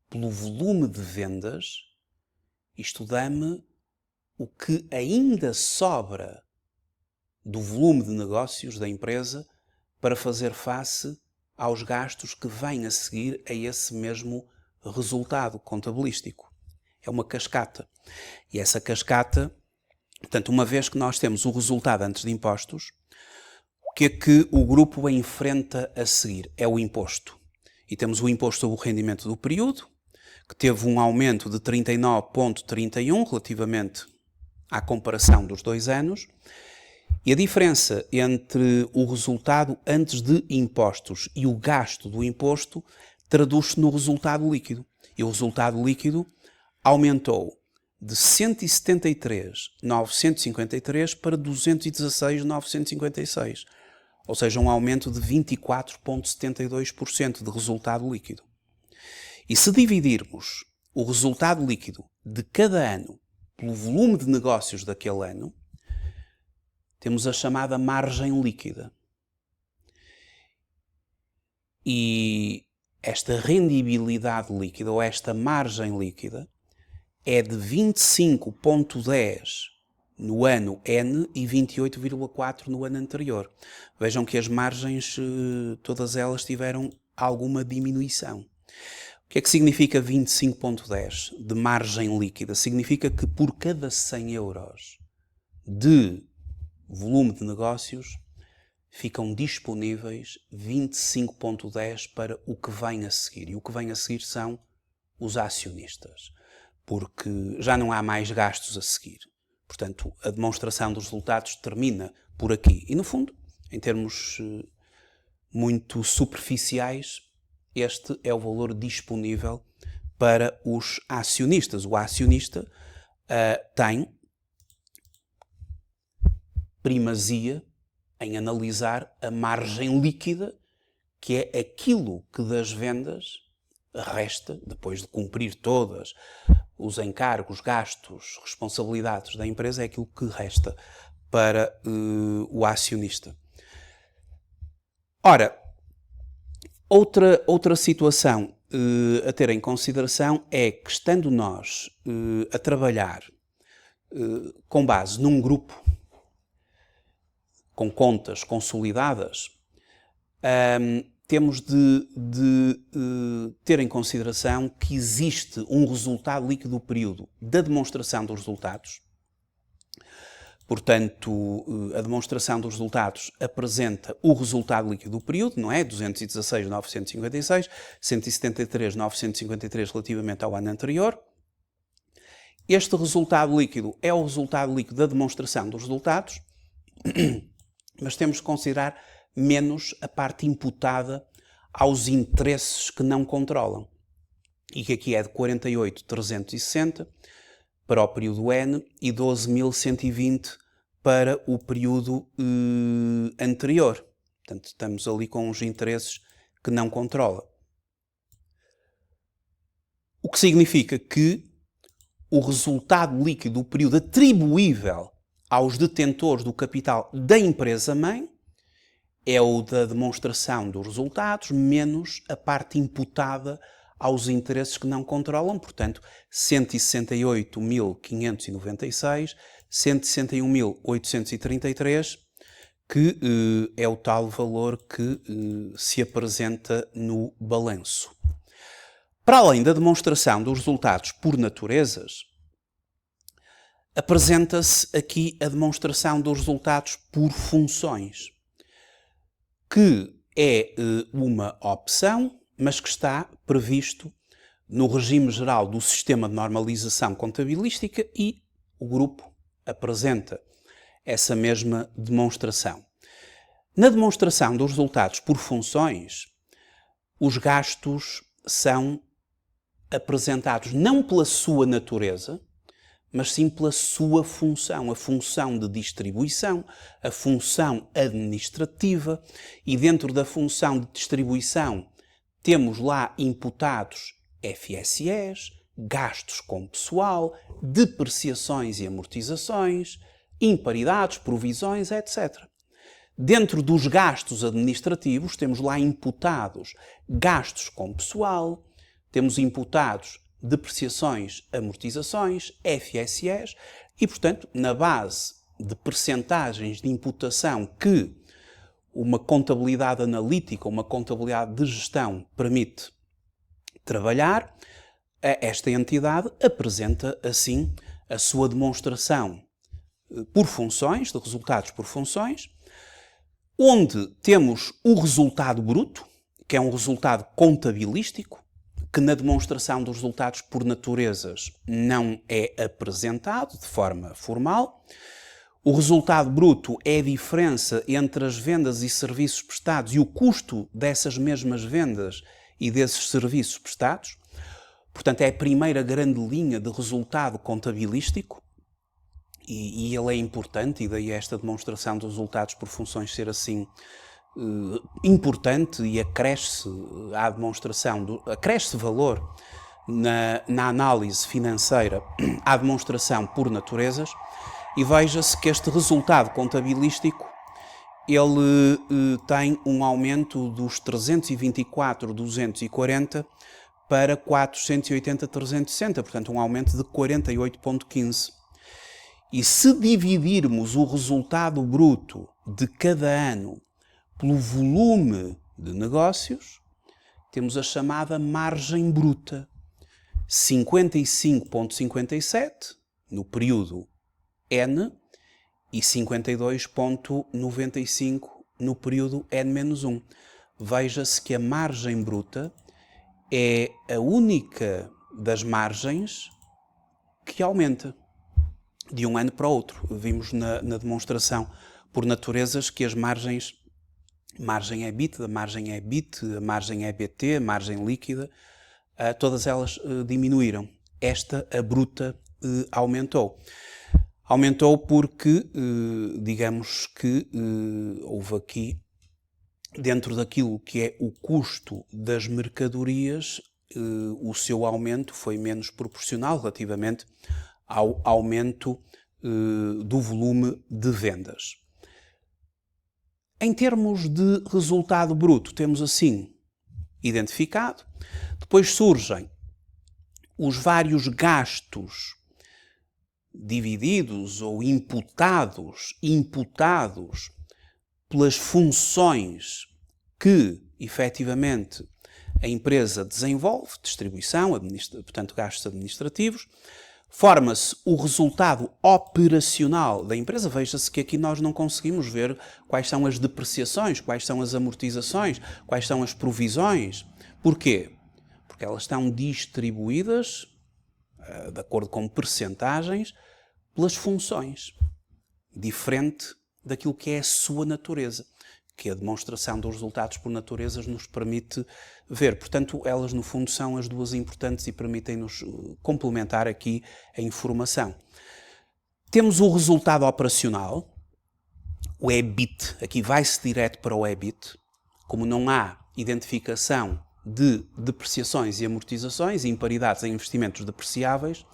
pelo volume de vendas, isto dá-me o que ainda sobra do volume de negócios da empresa para fazer face aos gastos que vêm a seguir a esse mesmo resultado contabilístico. É uma cascata. E essa cascata, portanto, uma vez que nós temos o resultado antes de impostos, o que é que o grupo enfrenta a seguir? É o imposto. E temos o imposto sobre o rendimento do período, que teve um aumento de 39,31 relativamente à comparação dos 2 anos. E a diferença entre o resultado antes de impostos e o gasto do imposto traduz-se no resultado líquido. E o resultado líquido aumentou de 173.953 para 216.956. Ou seja, um aumento de 24,72% de resultado líquido. E se dividirmos o resultado líquido de cada ano pelo volume de negócios daquele ano, temos a chamada margem líquida. E esta rendibilidade líquida, ou esta margem líquida, é de 25,10 no ano N e 28,4 no ano anterior. Vejam que as margens, todas elas tiveram alguma diminuição. O que é que significa 25,10 de margem líquida? Significa que por cada 100 euros de volume de negócios ficam disponíveis 25,10 para o que vem a seguir. E o que vem a seguir são os acionistas, porque já não há mais gastos a seguir. Portanto, a demonstração dos resultados termina por aqui. E, no fundo, em termos muito superficiais, este é o valor disponível para os acionistas. O acionista tem primazia em analisar a margem líquida, que é aquilo que das vendas resta, depois de cumprir todas os encargos, gastos, responsabilidades da empresa é aquilo que resta para o acionista. Ora, outra situação a ter em consideração é que, estando nós a trabalhar com base num grupo, com contas consolidadas, temos de ter em consideração que existe um resultado líquido do período da demonstração dos resultados. Portanto, a demonstração dos resultados apresenta o resultado líquido do período, não é? 216.956, 173.953 relativamente ao ano anterior. Este resultado líquido é o resultado líquido da demonstração dos resultados, mas temos que considerar menos a parte imputada aos interesses que não controlam, e que aqui é de 48.360 para o período N e 12.120 para o período anterior. Portanto, estamos ali com os interesses que não controla. O que significa que o resultado líquido do período atribuível aos detentores do capital da empresa-mãe é o da demonstração dos resultados menos a parte imputada aos interesses que não controlam, portanto, 168.596, 161.833, que é o tal valor que se apresenta no balanço. Para além da demonstração dos resultados por naturezas, apresenta-se aqui a demonstração dos resultados por funções, que é uma opção, mas que está previsto no regime geral do sistema de normalização contabilística, e o grupo apresenta essa mesma demonstração. Na demonstração dos resultados por funções, os gastos são apresentados não pela sua natureza, mas sim pela sua função, a função de distribuição, a função administrativa, e dentro da função de distribuição temos lá imputados FSEs, gastos com pessoal, depreciações e amortizações, imparidades, provisões, etc. Dentro dos gastos administrativos temos lá imputados gastos com pessoal, temos imputados depreciações, amortizações, FSEs, e, portanto, na base de percentagens de imputação que uma contabilidade analítica, uma contabilidade de gestão permite trabalhar, esta entidade apresenta, assim, a sua demonstração por funções, de resultados por funções, onde temos o resultado bruto, que é um resultado contabilístico, que na demonstração dos resultados por naturezas não é apresentado de forma formal. O resultado bruto é a diferença entre as vendas e serviços prestados e o custo dessas mesmas vendas e desses serviços prestados. Portanto, é a primeira grande linha de resultado contabilístico, e ele é importante, e daí esta demonstração dos resultados por funções ser assim importante, e acresce à demonstração, acresce valor na análise financeira à demonstração por naturezas, e veja-se que este resultado contabilístico ele tem um aumento dos 324.240 para 480.360, portanto um aumento de 48,15. E se dividirmos o resultado bruto de cada ano pelo volume de negócios, temos a chamada margem bruta, 55,57 no período N e 52,95 no período N-1. Veja-se que a margem bruta é a única das margens que aumenta de um ano para o outro. Vimos na demonstração por naturezas que as margens, margem EBITDA, margem EBIT, a margem EBT, a margem líquida, todas elas diminuíram. Esta, a bruta, aumentou. Aumentou porque, digamos que houve aqui, dentro daquilo que é o custo das mercadorias, o seu aumento foi menos proporcional relativamente ao aumento do volume de vendas. Em termos de resultado bruto, temos assim identificado. Depois surgem os vários gastos divididos ou imputados pelas funções que, efetivamente, a empresa desenvolve, distribuição, portanto, gastos administrativos. Forma-se o resultado operacional da empresa. Veja-se que aqui nós não conseguimos ver quais são as depreciações, quais são as amortizações, quais são as provisões. Porquê? Porque elas estão distribuídas, de acordo com percentagens, pelas funções, diferente daquilo que é a sua natureza, que a demonstração dos resultados por naturezas nos permite ver. Portanto, elas no fundo são as duas importantes e permitem-nos complementar aqui a informação. Temos o resultado operacional, o EBIT, aqui vai-se direto para o EBIT, como não há identificação de depreciações e amortizações, imparidades em investimentos depreciáveis,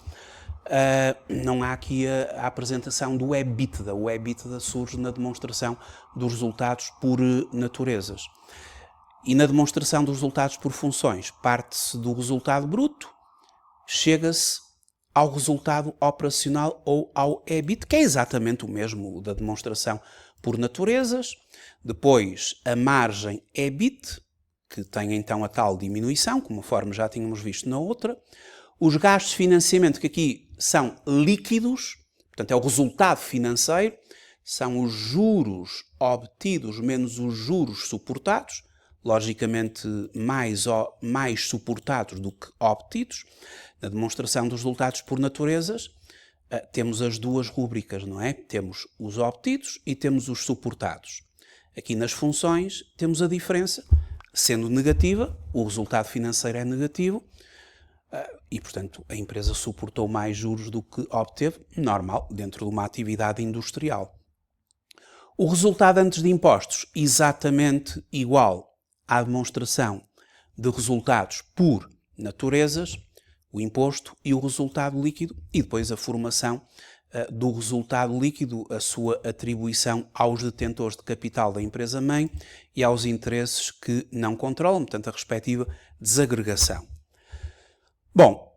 não há aqui a apresentação do EBITDA. O EBITDA surge na demonstração dos resultados por naturezas. E na demonstração dos resultados por funções, parte-se do resultado bruto, chega-se ao resultado operacional ou ao EBIT, que é exatamente o mesmo da demonstração por naturezas. Depois, a margem EBIT, que tem então a tal diminuição, conforme já tínhamos visto na outra. Os gastos de financiamento, que aqui são líquidos, portanto é o resultado financeiro, são os juros obtidos menos os juros suportados, logicamente mais suportados do que obtidos. Na demonstração dos resultados por naturezas, temos as duas rúbricas, não é? Temos os obtidos e temos os suportados. Aqui nas funções temos a diferença, sendo negativa, o resultado financeiro é negativo, e, portanto, a empresa suportou mais juros do que obteve, normal, dentro de uma atividade industrial. O resultado antes de impostos, exatamente igual à demonstração de resultados por naturezas, o imposto e o resultado líquido, e depois a formação do resultado líquido, a sua atribuição aos detentores de capital da empresa-mãe e aos interesses que não controlam, portanto, a respectiva desagregação. Bom,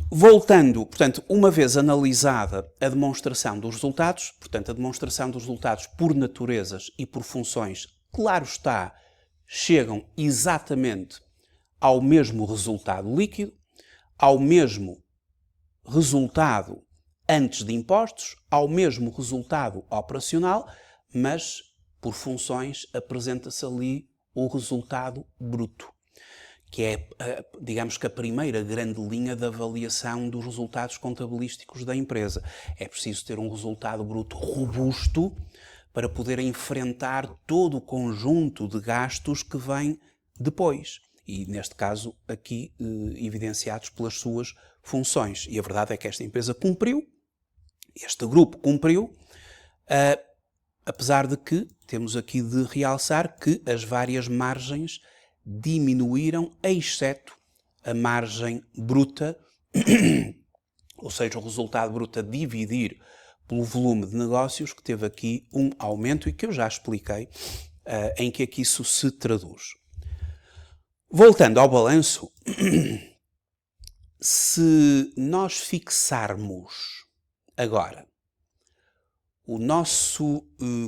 voltando, portanto, uma vez analisada a demonstração dos resultados, portanto, a demonstração dos resultados por naturezas e por funções, claro está, chegam exatamente ao mesmo resultado líquido, ao mesmo resultado antes de impostos, ao mesmo resultado operacional, mas por funções apresenta-se ali o resultado bruto, que é, digamos que a primeira grande linha de avaliação dos resultados contabilísticos da empresa. É preciso ter um resultado bruto robusto para poder enfrentar todo o conjunto de gastos que vem depois. E, neste caso, aqui evidenciados pelas suas funções. E a verdade é que esta empresa cumpriu, este grupo cumpriu, apesar de que temos aqui de realçar que as várias margens diminuíram, exceto a margem bruta, ou seja, o resultado bruto a dividir pelo volume de negócios, que teve aqui um aumento e que eu já expliquei em que é que isso se traduz. Voltando ao balanço, se nós fixarmos agora o nosso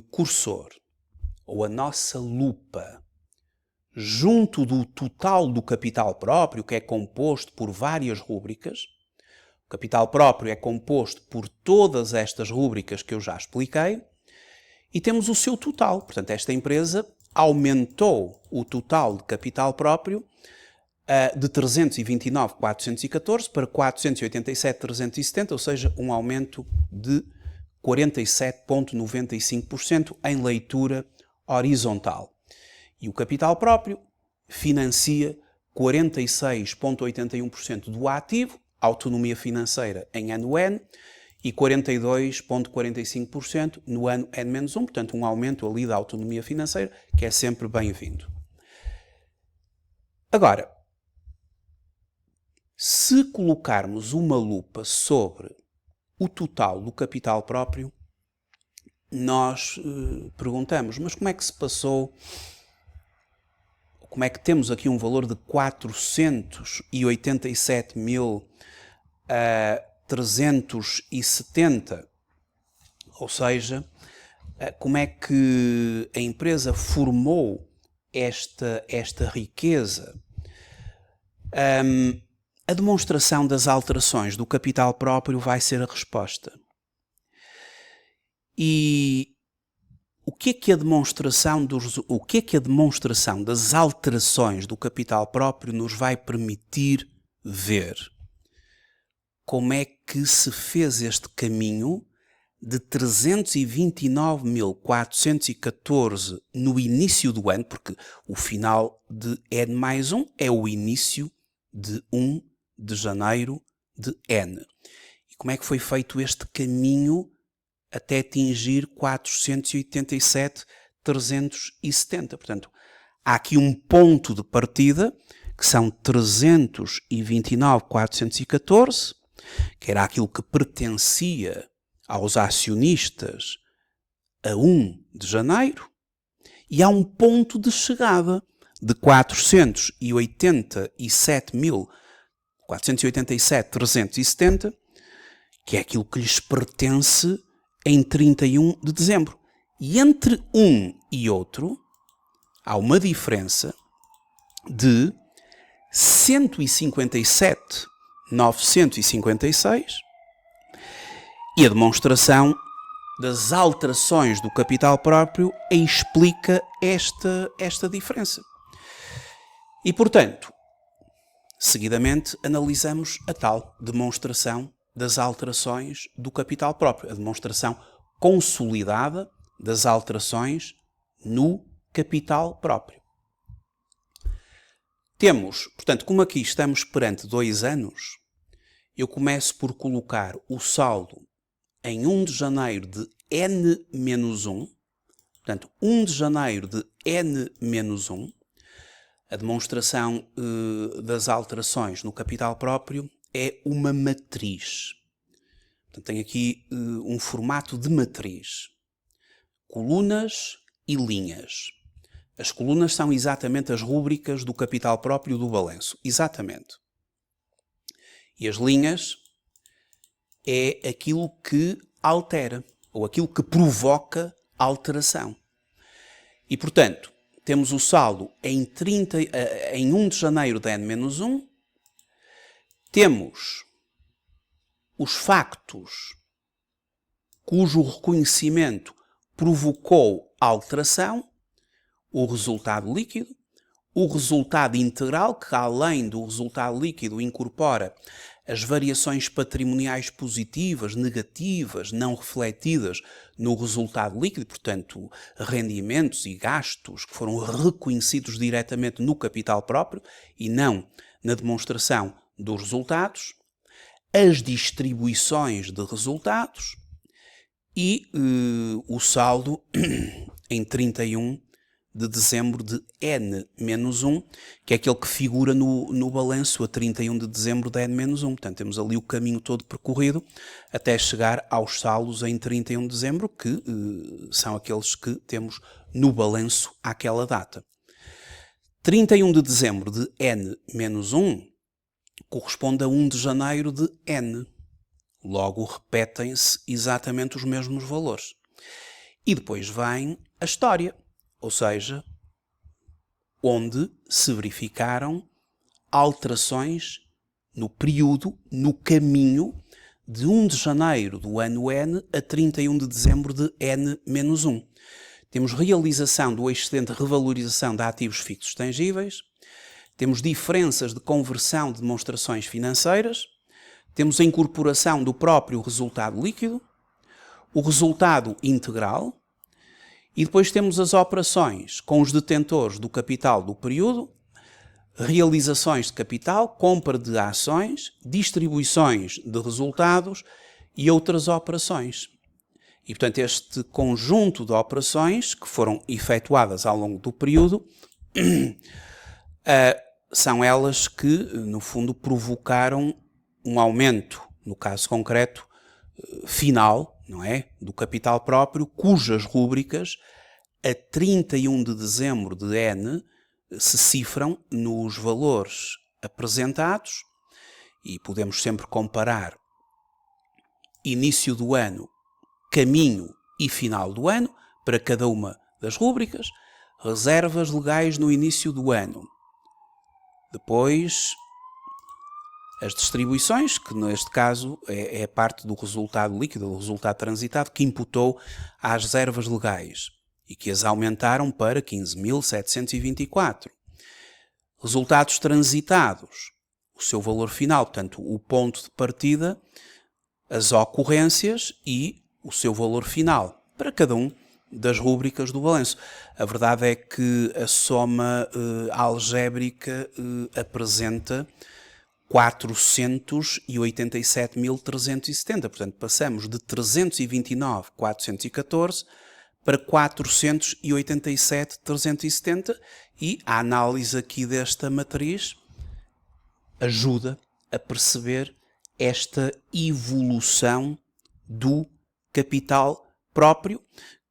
cursor ou a nossa lupa junto do total do capital próprio, que é composto por várias rúbricas, o capital próprio é composto por todas estas rúbricas que eu já expliquei, e temos o seu total. Portanto, esta empresa aumentou o total de capital próprio de 329.414 para 487.370, ou seja, um aumento de 47,95% em leitura horizontal. E o capital próprio financia 46,81% do ativo, autonomia financeira em ano N, e 42,45% no ano N-1, portanto um aumento ali da autonomia financeira, que é sempre bem-vindo. Agora, Se colocarmos uma lupa sobre o total do capital próprio, nós perguntamos, mas como é que se passou, como é que temos aqui um valor de 487.370, ou seja, como é que a empresa formou esta riqueza? A demonstração das alterações do capital próprio vai ser a resposta. E o que é que a demonstração das alterações do capital próprio nos vai permitir ver? Como é que se fez este caminho de 329.414 no início do ano, porque o final de N mais 1 é o início de 1 de janeiro de N. E como é que foi feito este caminho até atingir 487.370? Portanto, há aqui um ponto de partida, que são 329.414, que era aquilo que pertencia aos acionistas a 1 de janeiro, e há um ponto de chegada de 487.370, que é aquilo que lhes pertence em 31 de dezembro. E entre um e outro há uma diferença de 157.956, e a demonstração das alterações do capital próprio explica esta diferença. E, portanto, seguidamente analisamos a tal demonstração das alterações do capital próprio, a demonstração consolidada das alterações no capital próprio. Temos, portanto, como aqui estamos perante 2 anos, eu começo por colocar o saldo em 1 de janeiro de N-1, portanto, 1 de janeiro de N-1, a demonstração das alterações no capital próprio é uma matriz. Portanto, tem aqui um formato de matriz. Colunas e linhas. As colunas são exatamente as rúbricas do capital próprio do balanço. Exatamente. E as linhas é aquilo que altera, ou aquilo que provoca alteração. E, portanto, temos o saldo em 1 de janeiro de N-1, temos os factos cujo reconhecimento provocou alteração, o resultado líquido, o resultado integral, que além do resultado líquido incorpora as variações patrimoniais positivas, negativas, não refletidas no resultado líquido, portanto, rendimentos e gastos que foram reconhecidos diretamente no capital próprio e não na demonstração dos resultados, as distribuições de resultados e o saldo em 31 de dezembro de N-1, que é aquele que figura no balanço a 31 de dezembro de N-1. Portanto, temos ali o caminho todo percorrido até chegar aos saldos em 31 de dezembro, que são aqueles que temos no balanço àquela data. 31 de dezembro de N-1 corresponde a 1 de janeiro de N. Logo, repetem-se exatamente os mesmos valores. E depois vem a história. Ou seja, onde se verificaram alterações no período, no caminho de 1 de janeiro do ano N a 31 de dezembro de N-1. Temos realização do excedente de revalorização de ativos fixos tangíveis, temos diferenças de conversão de demonstrações financeiras, temos a incorporação do próprio resultado líquido, o resultado integral, e depois temos as operações com os detentores do capital do período, realizações de capital, compra de ações, distribuições de resultados e outras operações. E, portanto, este conjunto de operações que foram efetuadas ao longo do período são elas que, no fundo, provocaram um aumento, no caso concreto, final, não é? Do capital próprio, cujas rúbricas, a 31 de dezembro de N, se cifram nos valores apresentados, e podemos sempre comparar início do ano, caminho e final do ano, para cada uma das rúbricas, reservas legais no início do ano. Depois, as distribuições, que neste caso é parte do resultado líquido, do resultado transitado, que imputou às reservas legais e que as aumentaram para 15.724. Resultados transitados, o seu valor final, portanto, o ponto de partida, as ocorrências e o seu valor final, para cada um das rúbricas do balanço. A verdade é que a soma algébrica apresenta 487.370. Portanto, passamos de 329.414 para 487.370 e a análise aqui desta matriz ajuda a perceber esta evolução do capital próprio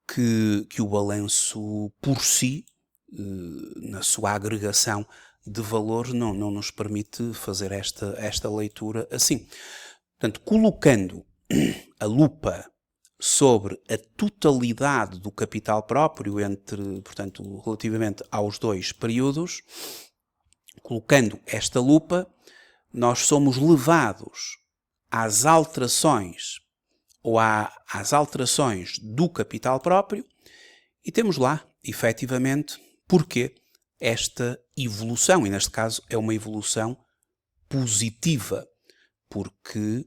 que o balanço por si, na sua agregação de valores, não nos permite fazer esta leitura assim. Portanto, colocando a lupa sobre a totalidade do capital próprio portanto, relativamente aos dois períodos, colocando esta lupa, nós somos levados às alterações ou às alterações do capital próprio e temos lá, efetivamente, porquê esta evolução, e neste caso é uma evolução positiva, porque,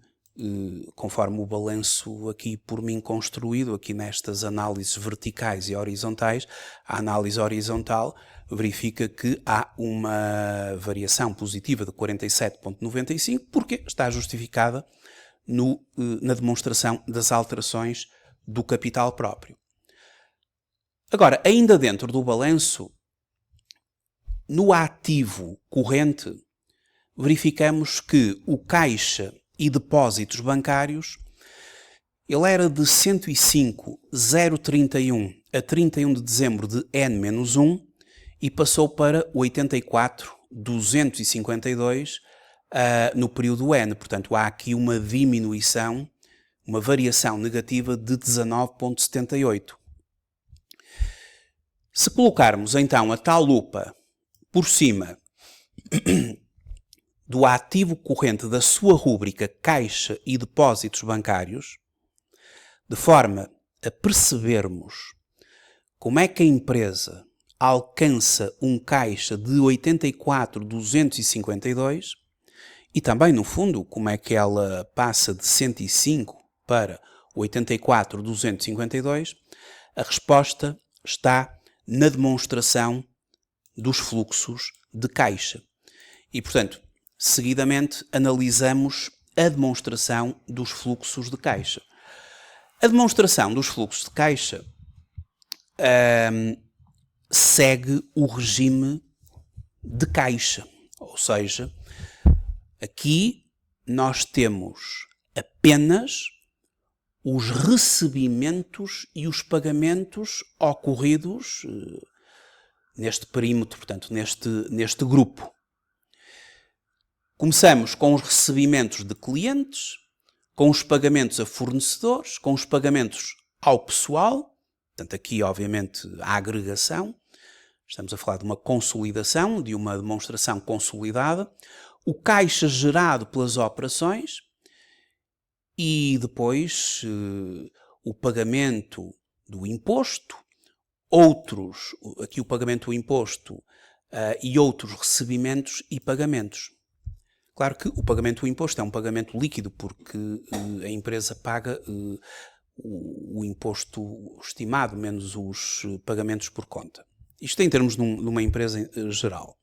conforme o balanço aqui por mim construído, aqui nestas análises verticais e horizontais, a análise horizontal verifica que há uma variação positiva de 47,95, porque está justificada na demonstração das alterações do capital próprio. Agora, ainda dentro do balanço, no ativo corrente, verificamos que o caixa e depósitos bancários, ele era de 105.031 a 31 de dezembro de N-1 e passou para 84.252 no período N. Portanto, há aqui uma diminuição, uma variação negativa de 19,78. Se colocarmos então a tal lupa por cima do ativo corrente da sua rúbrica Caixa e Depósitos Bancários, de forma a percebermos como é que a empresa alcança um caixa de 84.252 e também, no fundo, como é que ela passa de 105 para 84.252, a resposta está na demonstração dos fluxos de caixa. E, portanto, seguidamente analisamos a demonstração dos fluxos de caixa. A demonstração dos fluxos de caixa segue o regime de caixa, ou seja, aqui nós temos apenas os recebimentos e os pagamentos ocorridos neste perímetro, portanto, neste grupo. Começamos com os recebimentos de clientes, com os pagamentos a fornecedores, com os pagamentos ao pessoal, portanto, aqui, obviamente, a agregação. Estamos a falar de uma consolidação, de uma demonstração consolidada, o caixa gerado pelas operações e depois o pagamento do imposto, aqui o pagamento do imposto e outros recebimentos e pagamentos. Claro que o pagamento do imposto é um pagamento líquido porque a empresa paga o imposto estimado menos os pagamentos por conta. Isto em termos de uma empresa geral.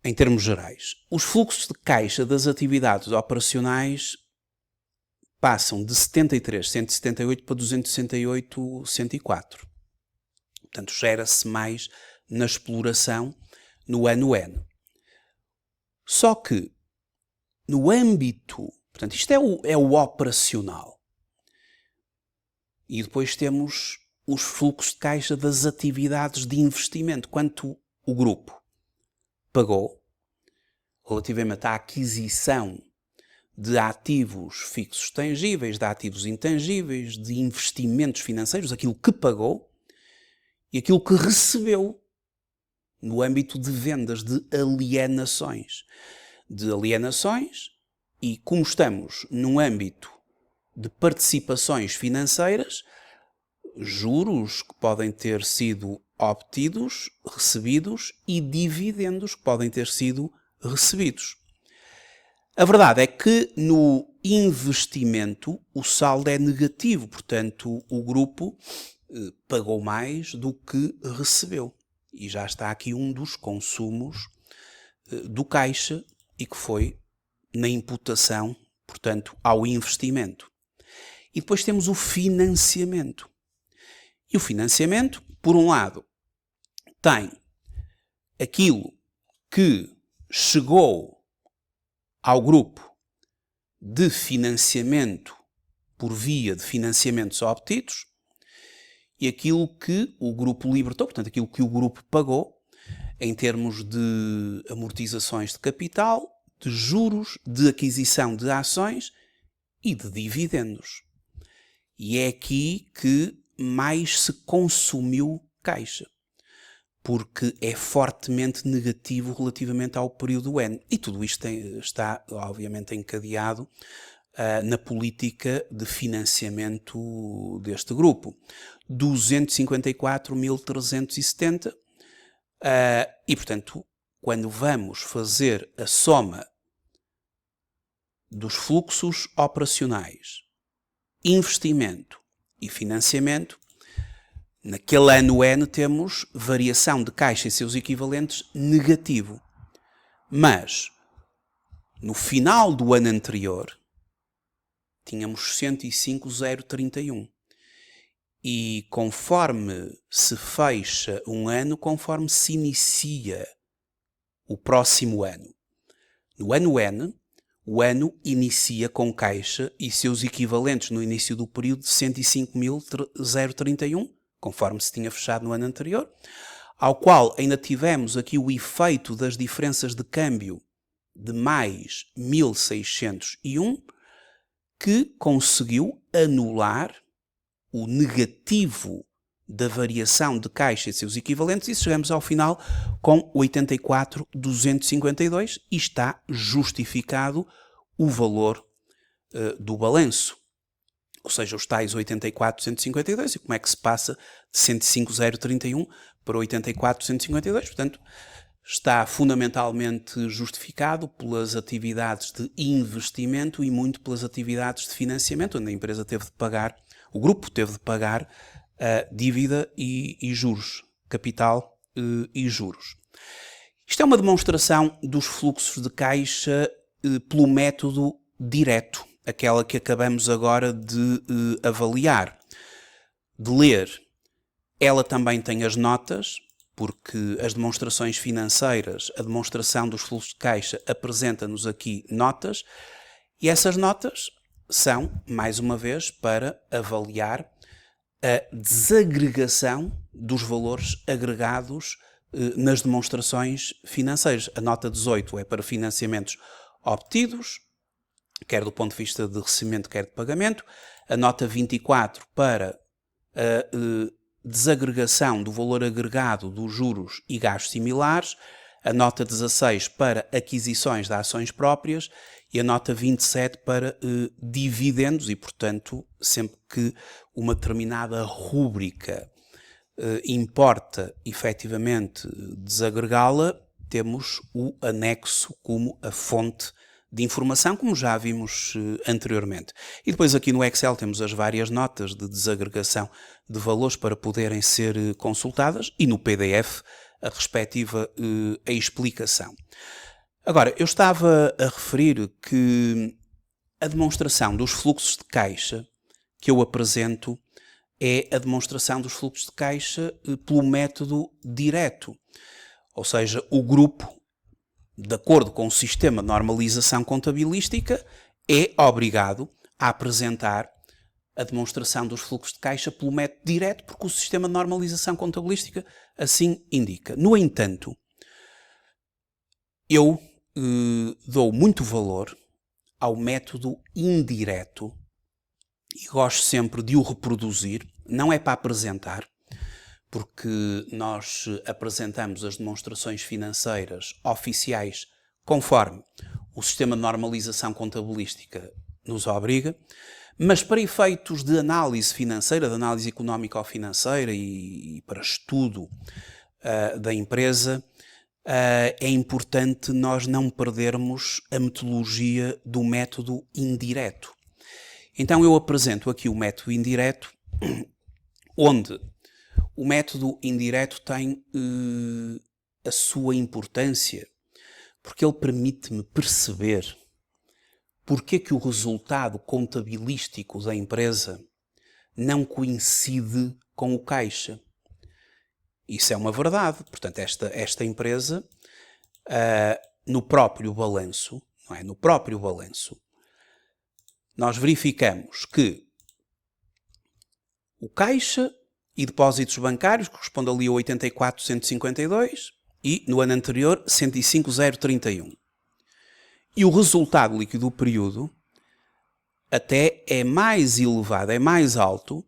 Em termos gerais, os fluxos de caixa das atividades operacionais passam de 73.178 para 268.104. Portanto, gera-se mais na exploração no ano N. Só que, no âmbito, portanto, isto é o operacional. E depois temos os fluxos de caixa das atividades de investimento. Quanto o grupo pagou relativamente à aquisição de ativos fixos tangíveis, de ativos intangíveis, de investimentos financeiros, aquilo que pagou e aquilo que recebeu no âmbito de vendas, de alienações. E como estamos num âmbito de participações financeiras, juros que podem ter sido obtidos, recebidos e dividendos que podem ter sido recebidos. A verdade é que no investimento o saldo é negativo, portanto o grupo pagou mais do que recebeu. E já está aqui um dos consumos do caixa e que foi na imputação, portanto, ao investimento. E depois temos o financiamento. E o financiamento, por um lado, tem aquilo que chegou ao grupo de financiamento por via de financiamentos obtidos e aquilo que o grupo libertou, portanto, aquilo que o grupo pagou em termos de amortizações de capital, de juros, de aquisição de ações e de dividendos. E é aqui que mais se consumiu caixa, porque é fortemente negativo relativamente ao período N. E tudo isto está, obviamente, encadeado na política de financiamento deste grupo. 254.370 e, portanto, quando vamos fazer a soma dos fluxos operacionais, investimento e financiamento, naquele ano N temos variação de caixa e seus equivalentes negativo. Mas, no final do ano anterior, tínhamos 105.031. E conforme se fecha um ano, conforme se inicia o próximo ano. No ano N, o ano inicia com caixa e seus equivalentes no início do período de 105.031, conforme se tinha fechado no ano anterior, ao qual ainda tivemos aqui o efeito das diferenças de câmbio de mais 1.601, que conseguiu anular o negativo da variação de caixa e seus equivalentes e chegamos ao final com 84.252 e está justificado o valor do balanço. Ou seja, os tais 84.152 e como é que se passa de 105.031 para 84.152. Portanto, está fundamentalmente justificado pelas atividades de investimento e muito pelas atividades de financiamento, onde a empresa teve de pagar, o grupo teve de pagar dívida e juros, capital e juros. Isto é uma demonstração dos fluxos de caixa pelo método direto, aquela que acabamos agora de avaliar, de ler. Ela também tem as notas, porque as demonstrações financeiras, a demonstração dos fluxos de caixa apresenta-nos aqui notas, e essas notas são, mais uma vez, para avaliar a desagregação dos valores agregados nas demonstrações financeiras. A nota 18 é para financiamentos obtidos, quer do ponto de vista de recebimento, quer de pagamento. A nota 24 para a desagregação do valor agregado dos juros e gastos similares. A nota 16 para aquisições de ações próprias e a nota 27 para dividendos e, portanto, sempre que uma determinada rúbrica importa efetivamente desagregá-la, temos o anexo como a fonte de informação, como já vimos anteriormente. E depois aqui no Excel temos as várias notas de desagregação de valores para poderem ser consultadas e no PDF a respectiva explicação. Agora, eu estava a referir que a demonstração dos fluxos de caixa que eu apresento é a demonstração dos fluxos de caixa pelo método direto. Ou seja, o grupo, de acordo com o sistema de normalização contabilística, é obrigado a apresentar a demonstração dos fluxos de caixa pelo método direto, porque o sistema de normalização contabilística assim indica. No entanto, eu dou muito valor ao método indireto e gosto sempre de o reproduzir. Não é para apresentar, porque nós apresentamos as demonstrações financeiras oficiais conforme o sistema de normalização contabilística nos obriga, mas para efeitos de análise financeira, de análise económico-financeira e para estudo da empresa, é importante nós não perdermos a metodologia do método indireto. Então eu apresento aqui o método indireto, onde o método indireto tem a sua importância, porque ele permite-me perceber porque é que o resultado contabilístico da empresa não coincide com o caixa. Isso é uma verdade. Portanto, esta empresa, no próprio balanço, não é? No próprio balanço, nós verificamos que o caixa e depósitos bancários corresponde ali a 84.152 e no ano anterior 105.031. E o resultado líquido do período até é mais elevado, é mais alto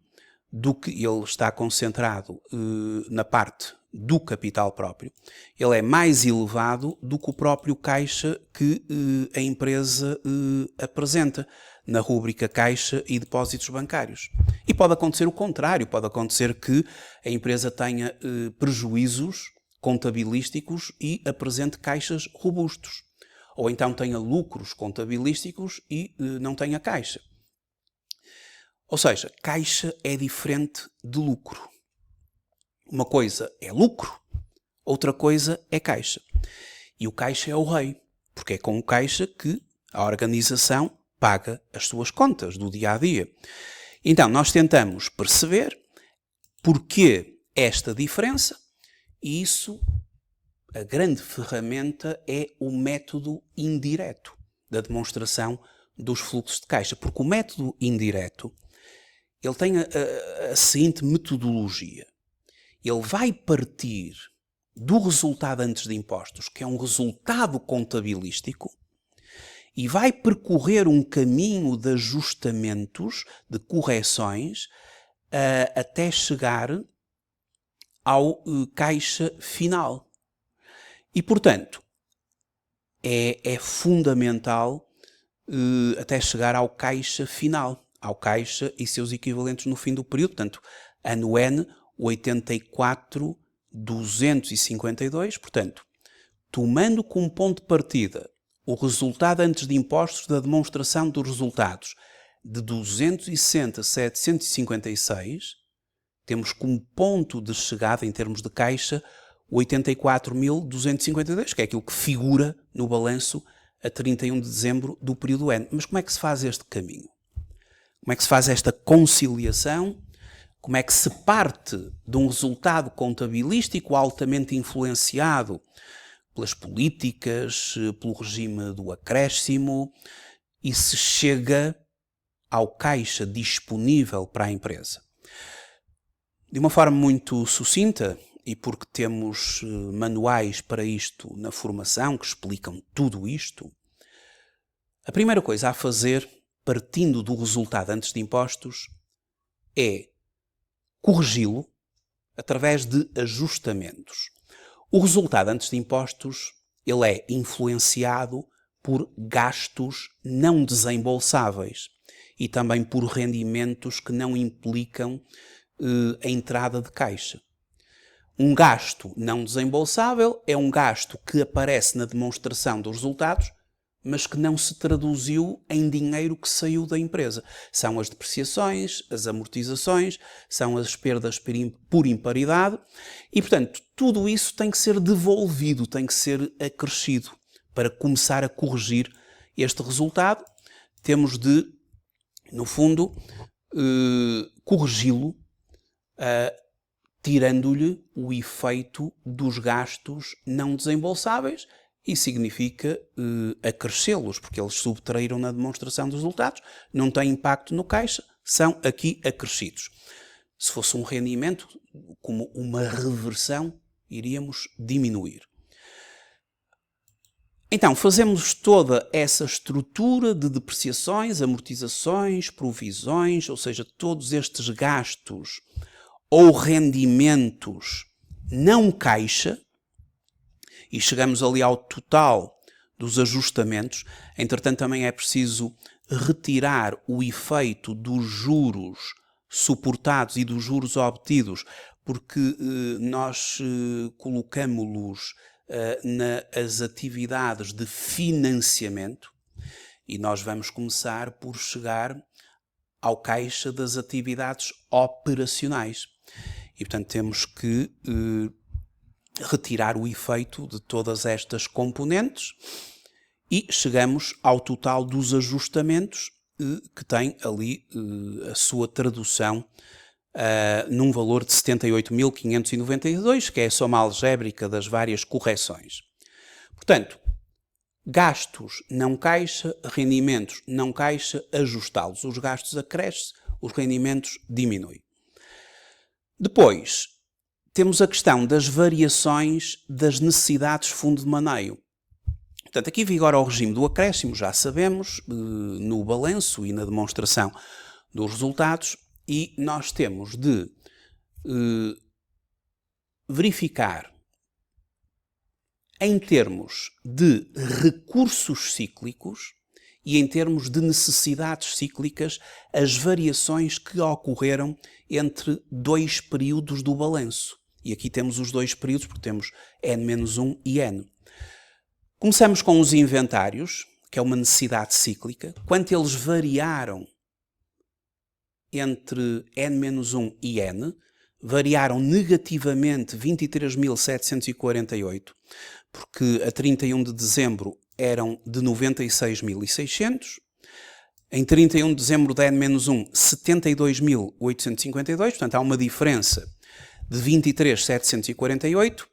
do que ele está concentrado na parte do capital próprio. Ele é mais elevado do que o próprio caixa que a empresa apresenta na rúbrica caixa e depósitos bancários. E pode acontecer o contrário, pode acontecer que a empresa tenha prejuízos contabilísticos e apresente caixas robustos. Ou então tenha lucros contabilísticos e não tenha caixa. Ou seja, caixa é diferente de lucro. Uma coisa é lucro, outra coisa é caixa. E o caixa é o rei, porque é com o caixa que a organização paga as suas contas do dia a dia. Então, nós tentamos perceber porquê esta diferença e isso, a grande ferramenta é o método indireto da demonstração dos fluxos de caixa. Porque o método indireto, ele tem a seguinte metodologia. Ele vai partir do resultado antes de impostos, que é um resultado contabilístico, e vai percorrer um caminho de ajustamentos, de correções, até chegar ao caixa final. E, portanto, é fundamental até chegar ao caixa final, ao caixa e seus equivalentes no fim do período. Portanto, ano N, 84.252. Portanto, tomando como ponto de partida o resultado antes de impostos da demonstração dos resultados de 260.756, temos como ponto de chegada em termos de caixa 84.252, que é aquilo que figura no balanço a 31 de dezembro do período N. Mas como é que se faz este caminho? Como é que se faz esta conciliação? Como é que se parte de um resultado contabilístico altamente influenciado pelas políticas, pelo regime do acréscimo, e se chega ao caixa disponível para a empresa? De uma forma muito sucinta, e porque temos manuais para isto na formação que explicam tudo isto, a primeira coisa a fazer, partindo do resultado antes de impostos, é corrigi-lo através de ajustamentos. O resultado antes de impostos, ele é influenciado por gastos não desembolsáveis e também por rendimentos que não implicam a entrada de caixa. Um gasto não desembolsável é um gasto que aparece na demonstração dos resultados, mas que não se traduziu em dinheiro que saiu da empresa. São as depreciações, as amortizações, são as perdas por imparidade e, portanto, tudo isso tem que ser devolvido, tem que ser acrescido para começar a corrigir este resultado. Temos de, no fundo, corrigi-lo tirando-lhe o efeito dos gastos não desembolsáveis e significa acrescê-los, porque eles subtraíram na demonstração dos resultados, não têm impacto no caixa, são aqui acrescidos. Se fosse um rendimento, como uma reversão, iríamos diminuir. Então, fazemos toda essa estrutura de depreciações, amortizações, provisões, ou seja, todos estes gastos ou rendimentos não caixa, e chegamos ali ao total dos ajustamentos. Entretanto, também é preciso retirar o efeito dos juros suportados e dos juros obtidos, porque nós colocamos-los nas atividades de financiamento e nós vamos começar por chegar ao caixa das atividades operacionais. E, portanto, temos que retirar o efeito de todas estas componentes e chegamos ao total dos ajustamentos que tem ali a sua tradução num valor de 78.592, que é a soma algébrica das várias correções. Portanto, gastos não caixa, rendimentos não caixa, ajustá-los. Os gastos acrescem, os rendimentos diminuem. Depois, temos a questão das variações das necessidades de fundo de maneio. Portanto, aqui vigora o regime do acréscimo, já sabemos, no balanço e na demonstração dos resultados, e nós temos de verificar, em termos de recursos cíclicos e em termos de necessidades cíclicas, as variações que ocorreram entre dois períodos do balanço. E aqui temos os dois períodos, porque temos N-1 e N. Começamos com os inventários, que é uma necessidade cíclica. Quanto eles variaram entre N-1 e N, variaram negativamente 23.748, porque a 31 de dezembro eram de 96.600, em 31 de dezembro de N-1, 72.852, portanto há uma diferença de 23.748.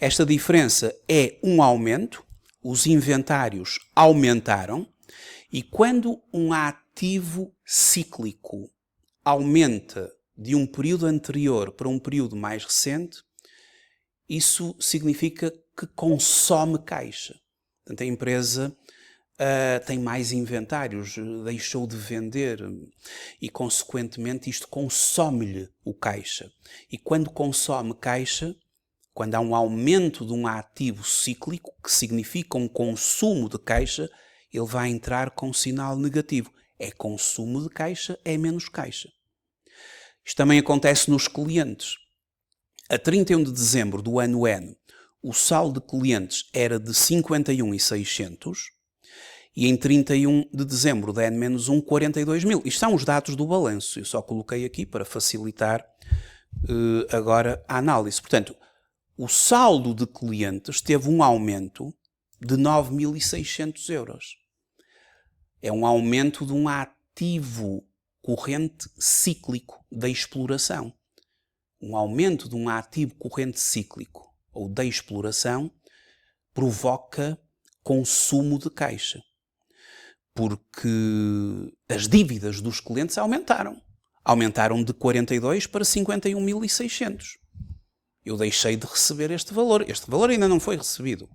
Esta diferença é um aumento, os inventários aumentaram, e quando um ativo cíclico aumenta de um período anterior para um período mais recente, isso significa que consome caixa. Portanto, a empresa tem mais inventários, deixou de vender e, consequentemente, isto consome-lhe o caixa. E quando consome caixa, quando há um aumento de um ativo cíclico, que significa um consumo de caixa, ele vai entrar com sinal negativo. É consumo de caixa, é menos caixa. Isto também acontece nos clientes. A 31 de dezembro do ano N, o saldo de clientes era de 51.600 e em 31 de dezembro de N-1, 42.000. Isto são os dados do balanço. Eu só coloquei aqui para facilitar agora a análise. Portanto, o saldo de clientes teve um aumento de 9.600 euros. É um aumento de um ativo corrente cíclico da exploração. Um aumento de um ativo corrente cíclico ou da exploração provoca consumo de caixa. Porque as dívidas dos clientes aumentaram. Aumentaram de 42 para 51.600. Eu deixei de receber este valor. Este valor ainda não foi recebido.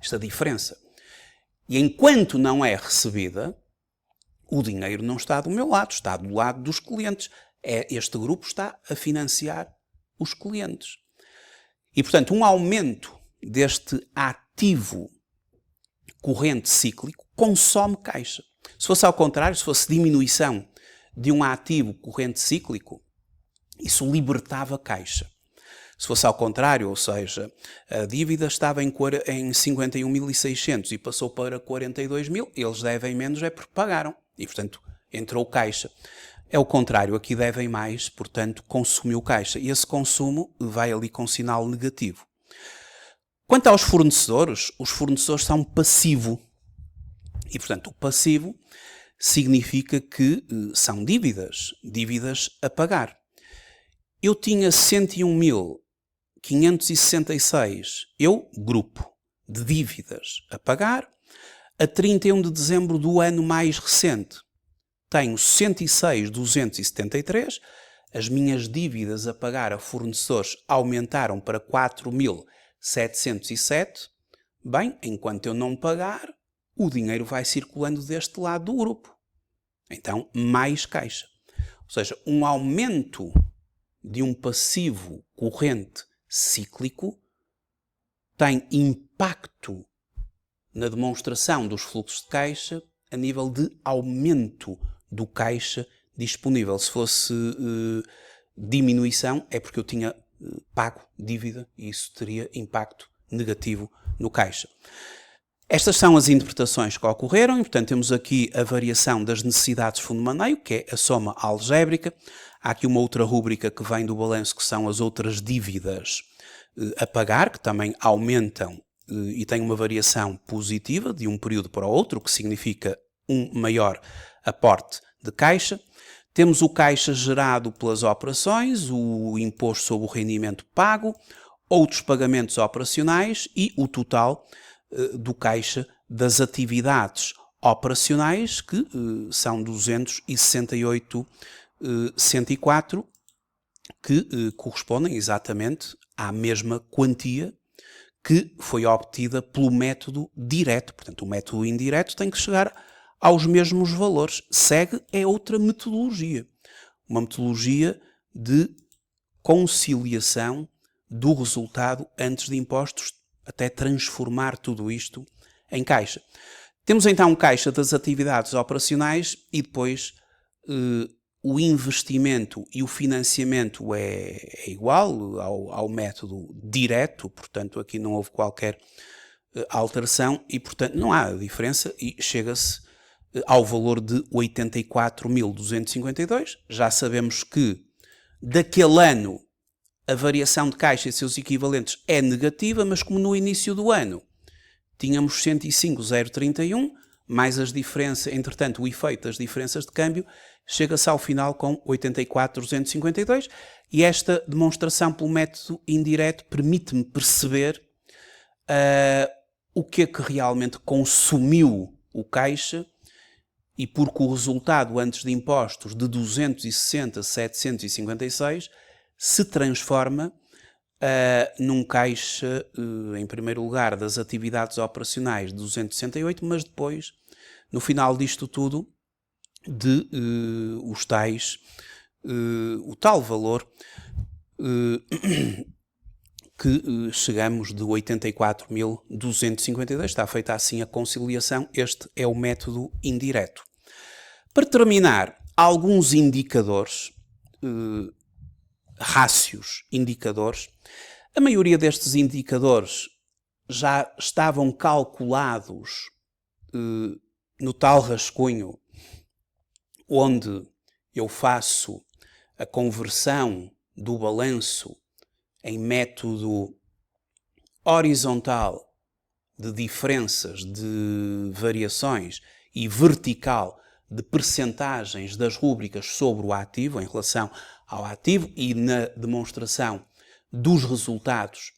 Esta diferença. E enquanto não é recebida, o dinheiro não está do meu lado, está do lado dos clientes. Este grupo está a financiar os clientes. E, portanto, um aumento deste ativo corrente cíclico consome caixa. Se fosse ao contrário, se fosse diminuição de um ativo corrente cíclico, isso libertava caixa. Se fosse ao contrário, ou seja, a dívida estava em 51.600 e passou para 42.000, eles devem menos é porque pagaram. E, portanto, entrou caixa. É o contrário, aqui devem mais, portanto, consumiu caixa. E esse consumo vai ali com sinal negativo. Quanto aos fornecedores, os fornecedores são passivo. E, portanto, o passivo significa que são dívidas a pagar. eu tinha 101.566, eu, grupo, de dívidas a pagar, a 31 de dezembro do ano mais recente. Tenho 106.273, as minhas dívidas a pagar a fornecedores aumentaram para 4.707. Bem, enquanto eu não pagar, o dinheiro vai circulando deste lado do grupo. Então, mais caixa. Ou seja, um aumento de um passivo corrente cíclico tem impacto na demonstração dos fluxos de caixa a nível de aumento do caixa disponível. Se fosse diminuição, é porque eu tinha pago dívida e isso teria impacto negativo no caixa. Estas são as interpretações que ocorreram e, portanto, temos aqui a variação das necessidades de fundo de maneio, que é a soma algébrica. Há aqui uma outra rúbrica que vem do balanço, que são as outras dívidas a pagar, que também aumentam e têm uma variação positiva de um período para o outro, o que significa um maior aporte de caixa. Temos o caixa gerado pelas operações, o imposto sobre o rendimento pago, outros pagamentos operacionais e o total do caixa das atividades operacionais, que são 268,104, que correspondem exatamente à mesma quantia que foi obtida pelo método direto. Portanto, o método indireto tem que chegar aos mesmos valores. Segue é outra metodologia. Uma metodologia de conciliação do resultado antes de impostos, até transformar tudo isto em caixa. Temos então caixa das atividades operacionais e depois o investimento e o financiamento é igual ao método direto, portanto aqui não houve qualquer alteração e portanto não há diferença e chega-se ao valor de 84.252. Já sabemos que daquele ano a variação de caixa e seus equivalentes é negativa, mas como no início do ano tínhamos 105.031, mais as diferenças, entretanto o efeito das diferenças de câmbio, chega-se ao final com 84.252 e esta demonstração pelo método indireto permite-me perceber o que é que realmente consumiu o caixa e porque o resultado antes de impostos de 260.756 se transforma num caixa, em primeiro lugar, das atividades operacionais de 268, mas depois, no final disto tudo, de os tais, o tal valor que chegamos de 84.252. Está feita assim a conciliação. Este é o método indireto. Para terminar, alguns indicadores, rácios, indicadores. A maioria destes indicadores já estavam calculados no tal rascunho onde eu faço a conversão do balanço em método horizontal de diferenças, de variações e vertical de percentagens das rúbricas sobre o ativo, em relação ao ativo e na demonstração dos resultados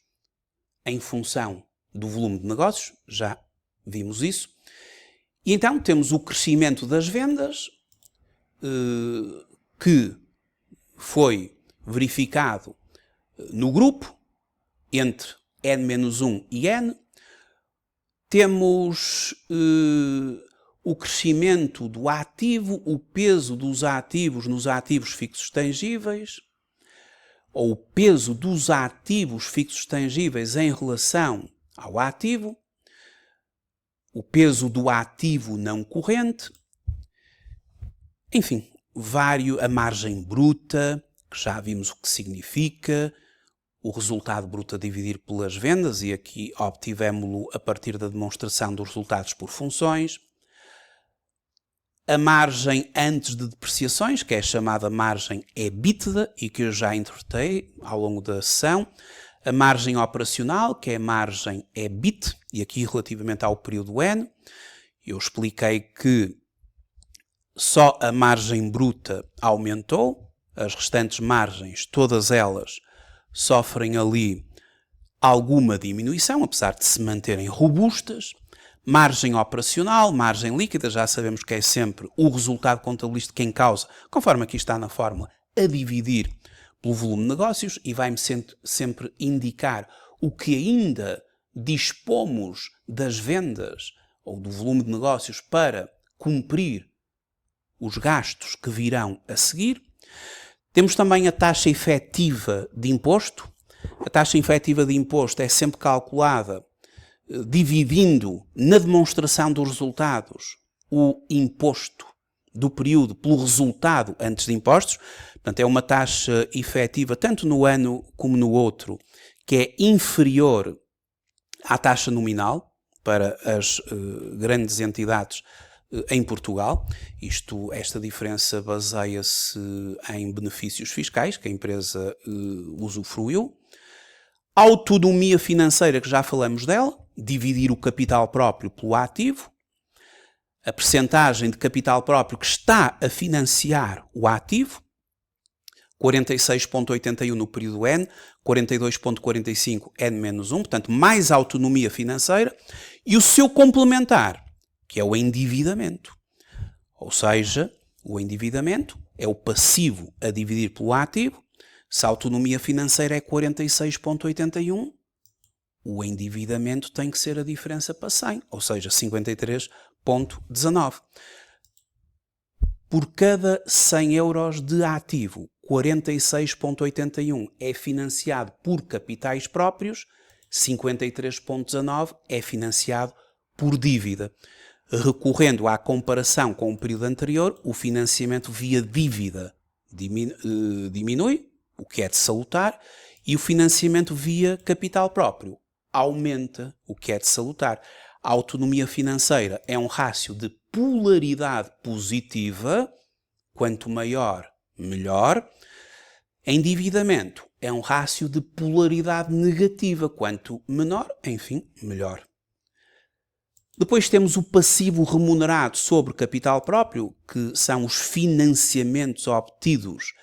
em função do volume de negócios, já vimos isso. E então temos o crescimento das vendas, que foi verificado no grupo, entre N-1 e N. Temos o crescimento do ativo, o peso dos ativos nos ativos fixos tangíveis, ou o peso dos ativos fixos tangíveis em relação ao ativo, o peso do ativo não corrente, enfim, a margem bruta, que já vimos o que significa, o resultado bruto a dividir pelas vendas, e aqui obtivemos-lo a partir da demonstração dos resultados por funções, a margem antes de depreciações, que é a chamada margem EBITDA, e que eu já interpretei ao longo da sessão, a margem operacional, que é a margem EBIT, e aqui relativamente ao período N, eu expliquei que só a margem bruta aumentou, as restantes margens, todas elas sofrem ali alguma diminuição, apesar de se manterem robustas. Margem operacional, margem líquida, já sabemos que é sempre o resultado contabilístico em causa, conforme aqui está na fórmula, a dividir pelo volume de negócios, e vai-me sempre indicar o que ainda dispomos das vendas ou do volume de negócios para cumprir os gastos que virão a seguir. Temos também a taxa efetiva de imposto. A taxa efetiva de imposto é sempre calculada dividindo na demonstração dos resultados o imposto do período pelo resultado antes de impostos. Portanto, é uma taxa efetiva, tanto no ano como no outro, que é inferior à taxa nominal para as grandes entidades em Portugal. Esta diferença baseia-se em benefícios fiscais que a empresa usufruiu. Autonomia financeira, que já falamos dela, dividir o capital próprio pelo ativo. A percentagem de capital próprio que está a financiar o ativo, 46,81 no período N, 42,45 N-1, portanto, mais autonomia financeira, e o seu complementar, que é o endividamento. Ou seja, o endividamento é o passivo a dividir pelo ativo. Se a autonomia financeira é 46,81, o endividamento tem que ser a diferença para 100, ou seja, 53,19. Por cada 100 euros de ativo, 46,81 é financiado por capitais próprios, 53,19 é financiado por dívida. Recorrendo à comparação com o período anterior, o financiamento via dívida diminui, o que é de salutar, e o financiamento via capital próprio aumenta, o que é de salutar. A autonomia financeira é um rácio de polaridade positiva, quanto maior, melhor. Endividamento é um rácio de polaridade negativa, quanto menor, enfim, melhor. Depois temos o passivo remunerado sobre capital próprio, que são os financiamentos obtidos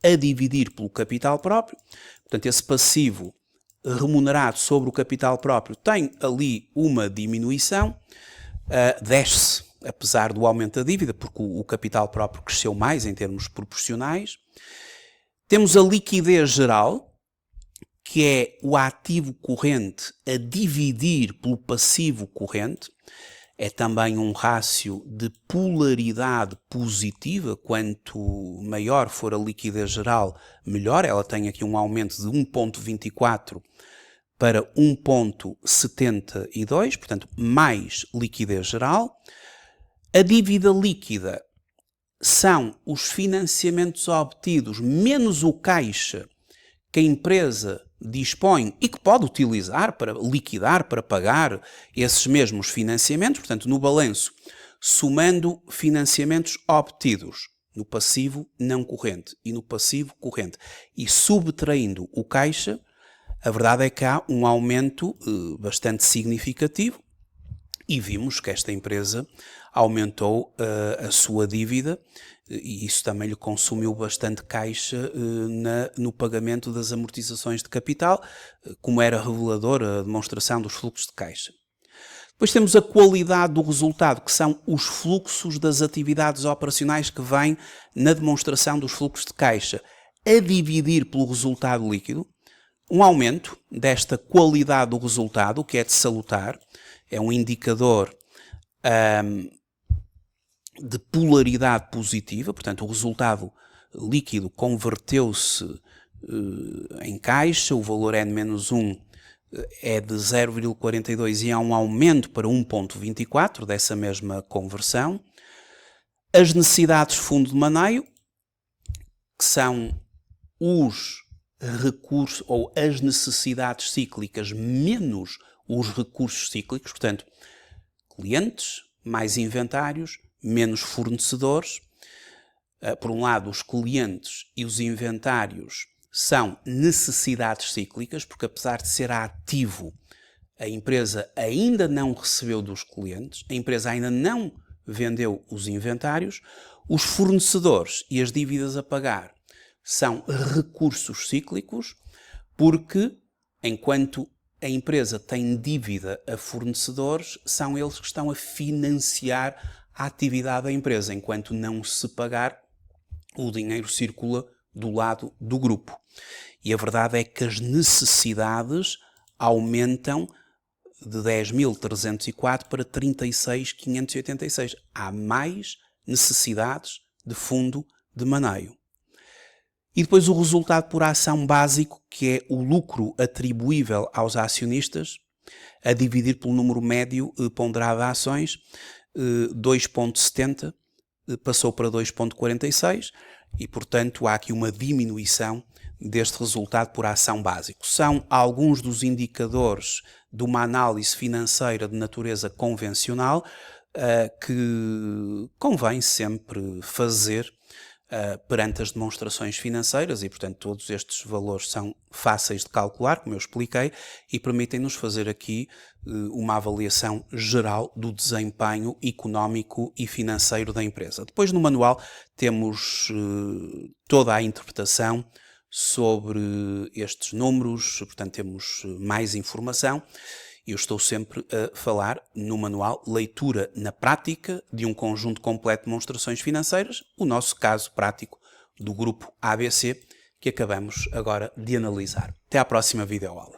a dividir pelo capital próprio. Portanto, esse passivo remunerado sobre o capital próprio tem ali uma diminuição, desce, apesar do aumento da dívida, porque o capital próprio cresceu mais em termos proporcionais. Temos a liquidez geral, que é o ativo corrente a dividir pelo passivo corrente. É também um rácio de polaridade positiva. Quanto maior for a liquidez geral, melhor. Ela tem aqui um aumento de 1,24 para 1,72, portanto, mais liquidez geral. A dívida líquida são os financiamentos obtidos menos o caixa que a empresa dispõe e que pode utilizar para liquidar, para pagar esses mesmos financiamentos. Portanto, no balanço, somando financiamentos obtidos no passivo não corrente e no passivo corrente e subtraindo o caixa, a verdade é que há um aumento bastante significativo, e vimos que esta empresa aumentou a sua dívida, e isso também lhe consumiu bastante caixa no pagamento das amortizações de capital, como era reveladora a demonstração dos fluxos de caixa. Depois temos a qualidade do resultado, que são os fluxos das atividades operacionais que vêm na demonstração dos fluxos de caixa, a dividir pelo resultado líquido. Um aumento desta qualidade do resultado, que é de salutar, é um indicador de polaridade positiva, portanto o resultado líquido converteu-se em caixa, o valor N-1 é de 0,42 e há um aumento para 1,24 dessa mesma conversão. As necessidades de fundo de maneio, que são os recursos ou as necessidades cíclicas menos os recursos cíclicos, portanto, clientes, mais inventários, menos fornecedores. Por um lado, os clientes e os inventários são necessidades cíclicas, porque apesar de ser ativo, a empresa ainda não recebeu dos clientes, a empresa ainda não vendeu os inventários. Os fornecedores e as dívidas a pagar são recursos cíclicos, porque enquanto a empresa tem dívida a fornecedores, são eles que estão a financiar a atividade da empresa. Enquanto não se pagar, o dinheiro circula do lado do grupo. E a verdade é que as necessidades aumentam de 10.304 para 36.586. Há mais necessidades de fundo de maneio. E depois o resultado por ação básico, que é o lucro atribuível aos acionistas, a dividir pelo número médio ponderado de ações, 2,70 passou para 2,46 e, portanto, há aqui uma diminuição deste resultado por ação básico. São alguns dos indicadores de uma análise financeira de natureza convencional que convém sempre fazer perante as demonstrações financeiras e, portanto, todos estes valores são fáceis de calcular, como eu expliquei, e permitem-nos fazer aqui uma avaliação geral do desempenho económico e financeiro da empresa. Depois, no manual, temos toda a interpretação sobre estes números, portanto, temos mais informação. Eu estou sempre a falar no manual leitura na prática de um conjunto completo de demonstrações financeiras, o nosso caso prático do grupo ABC, que acabamos agora de analisar. Até à próxima videoaula.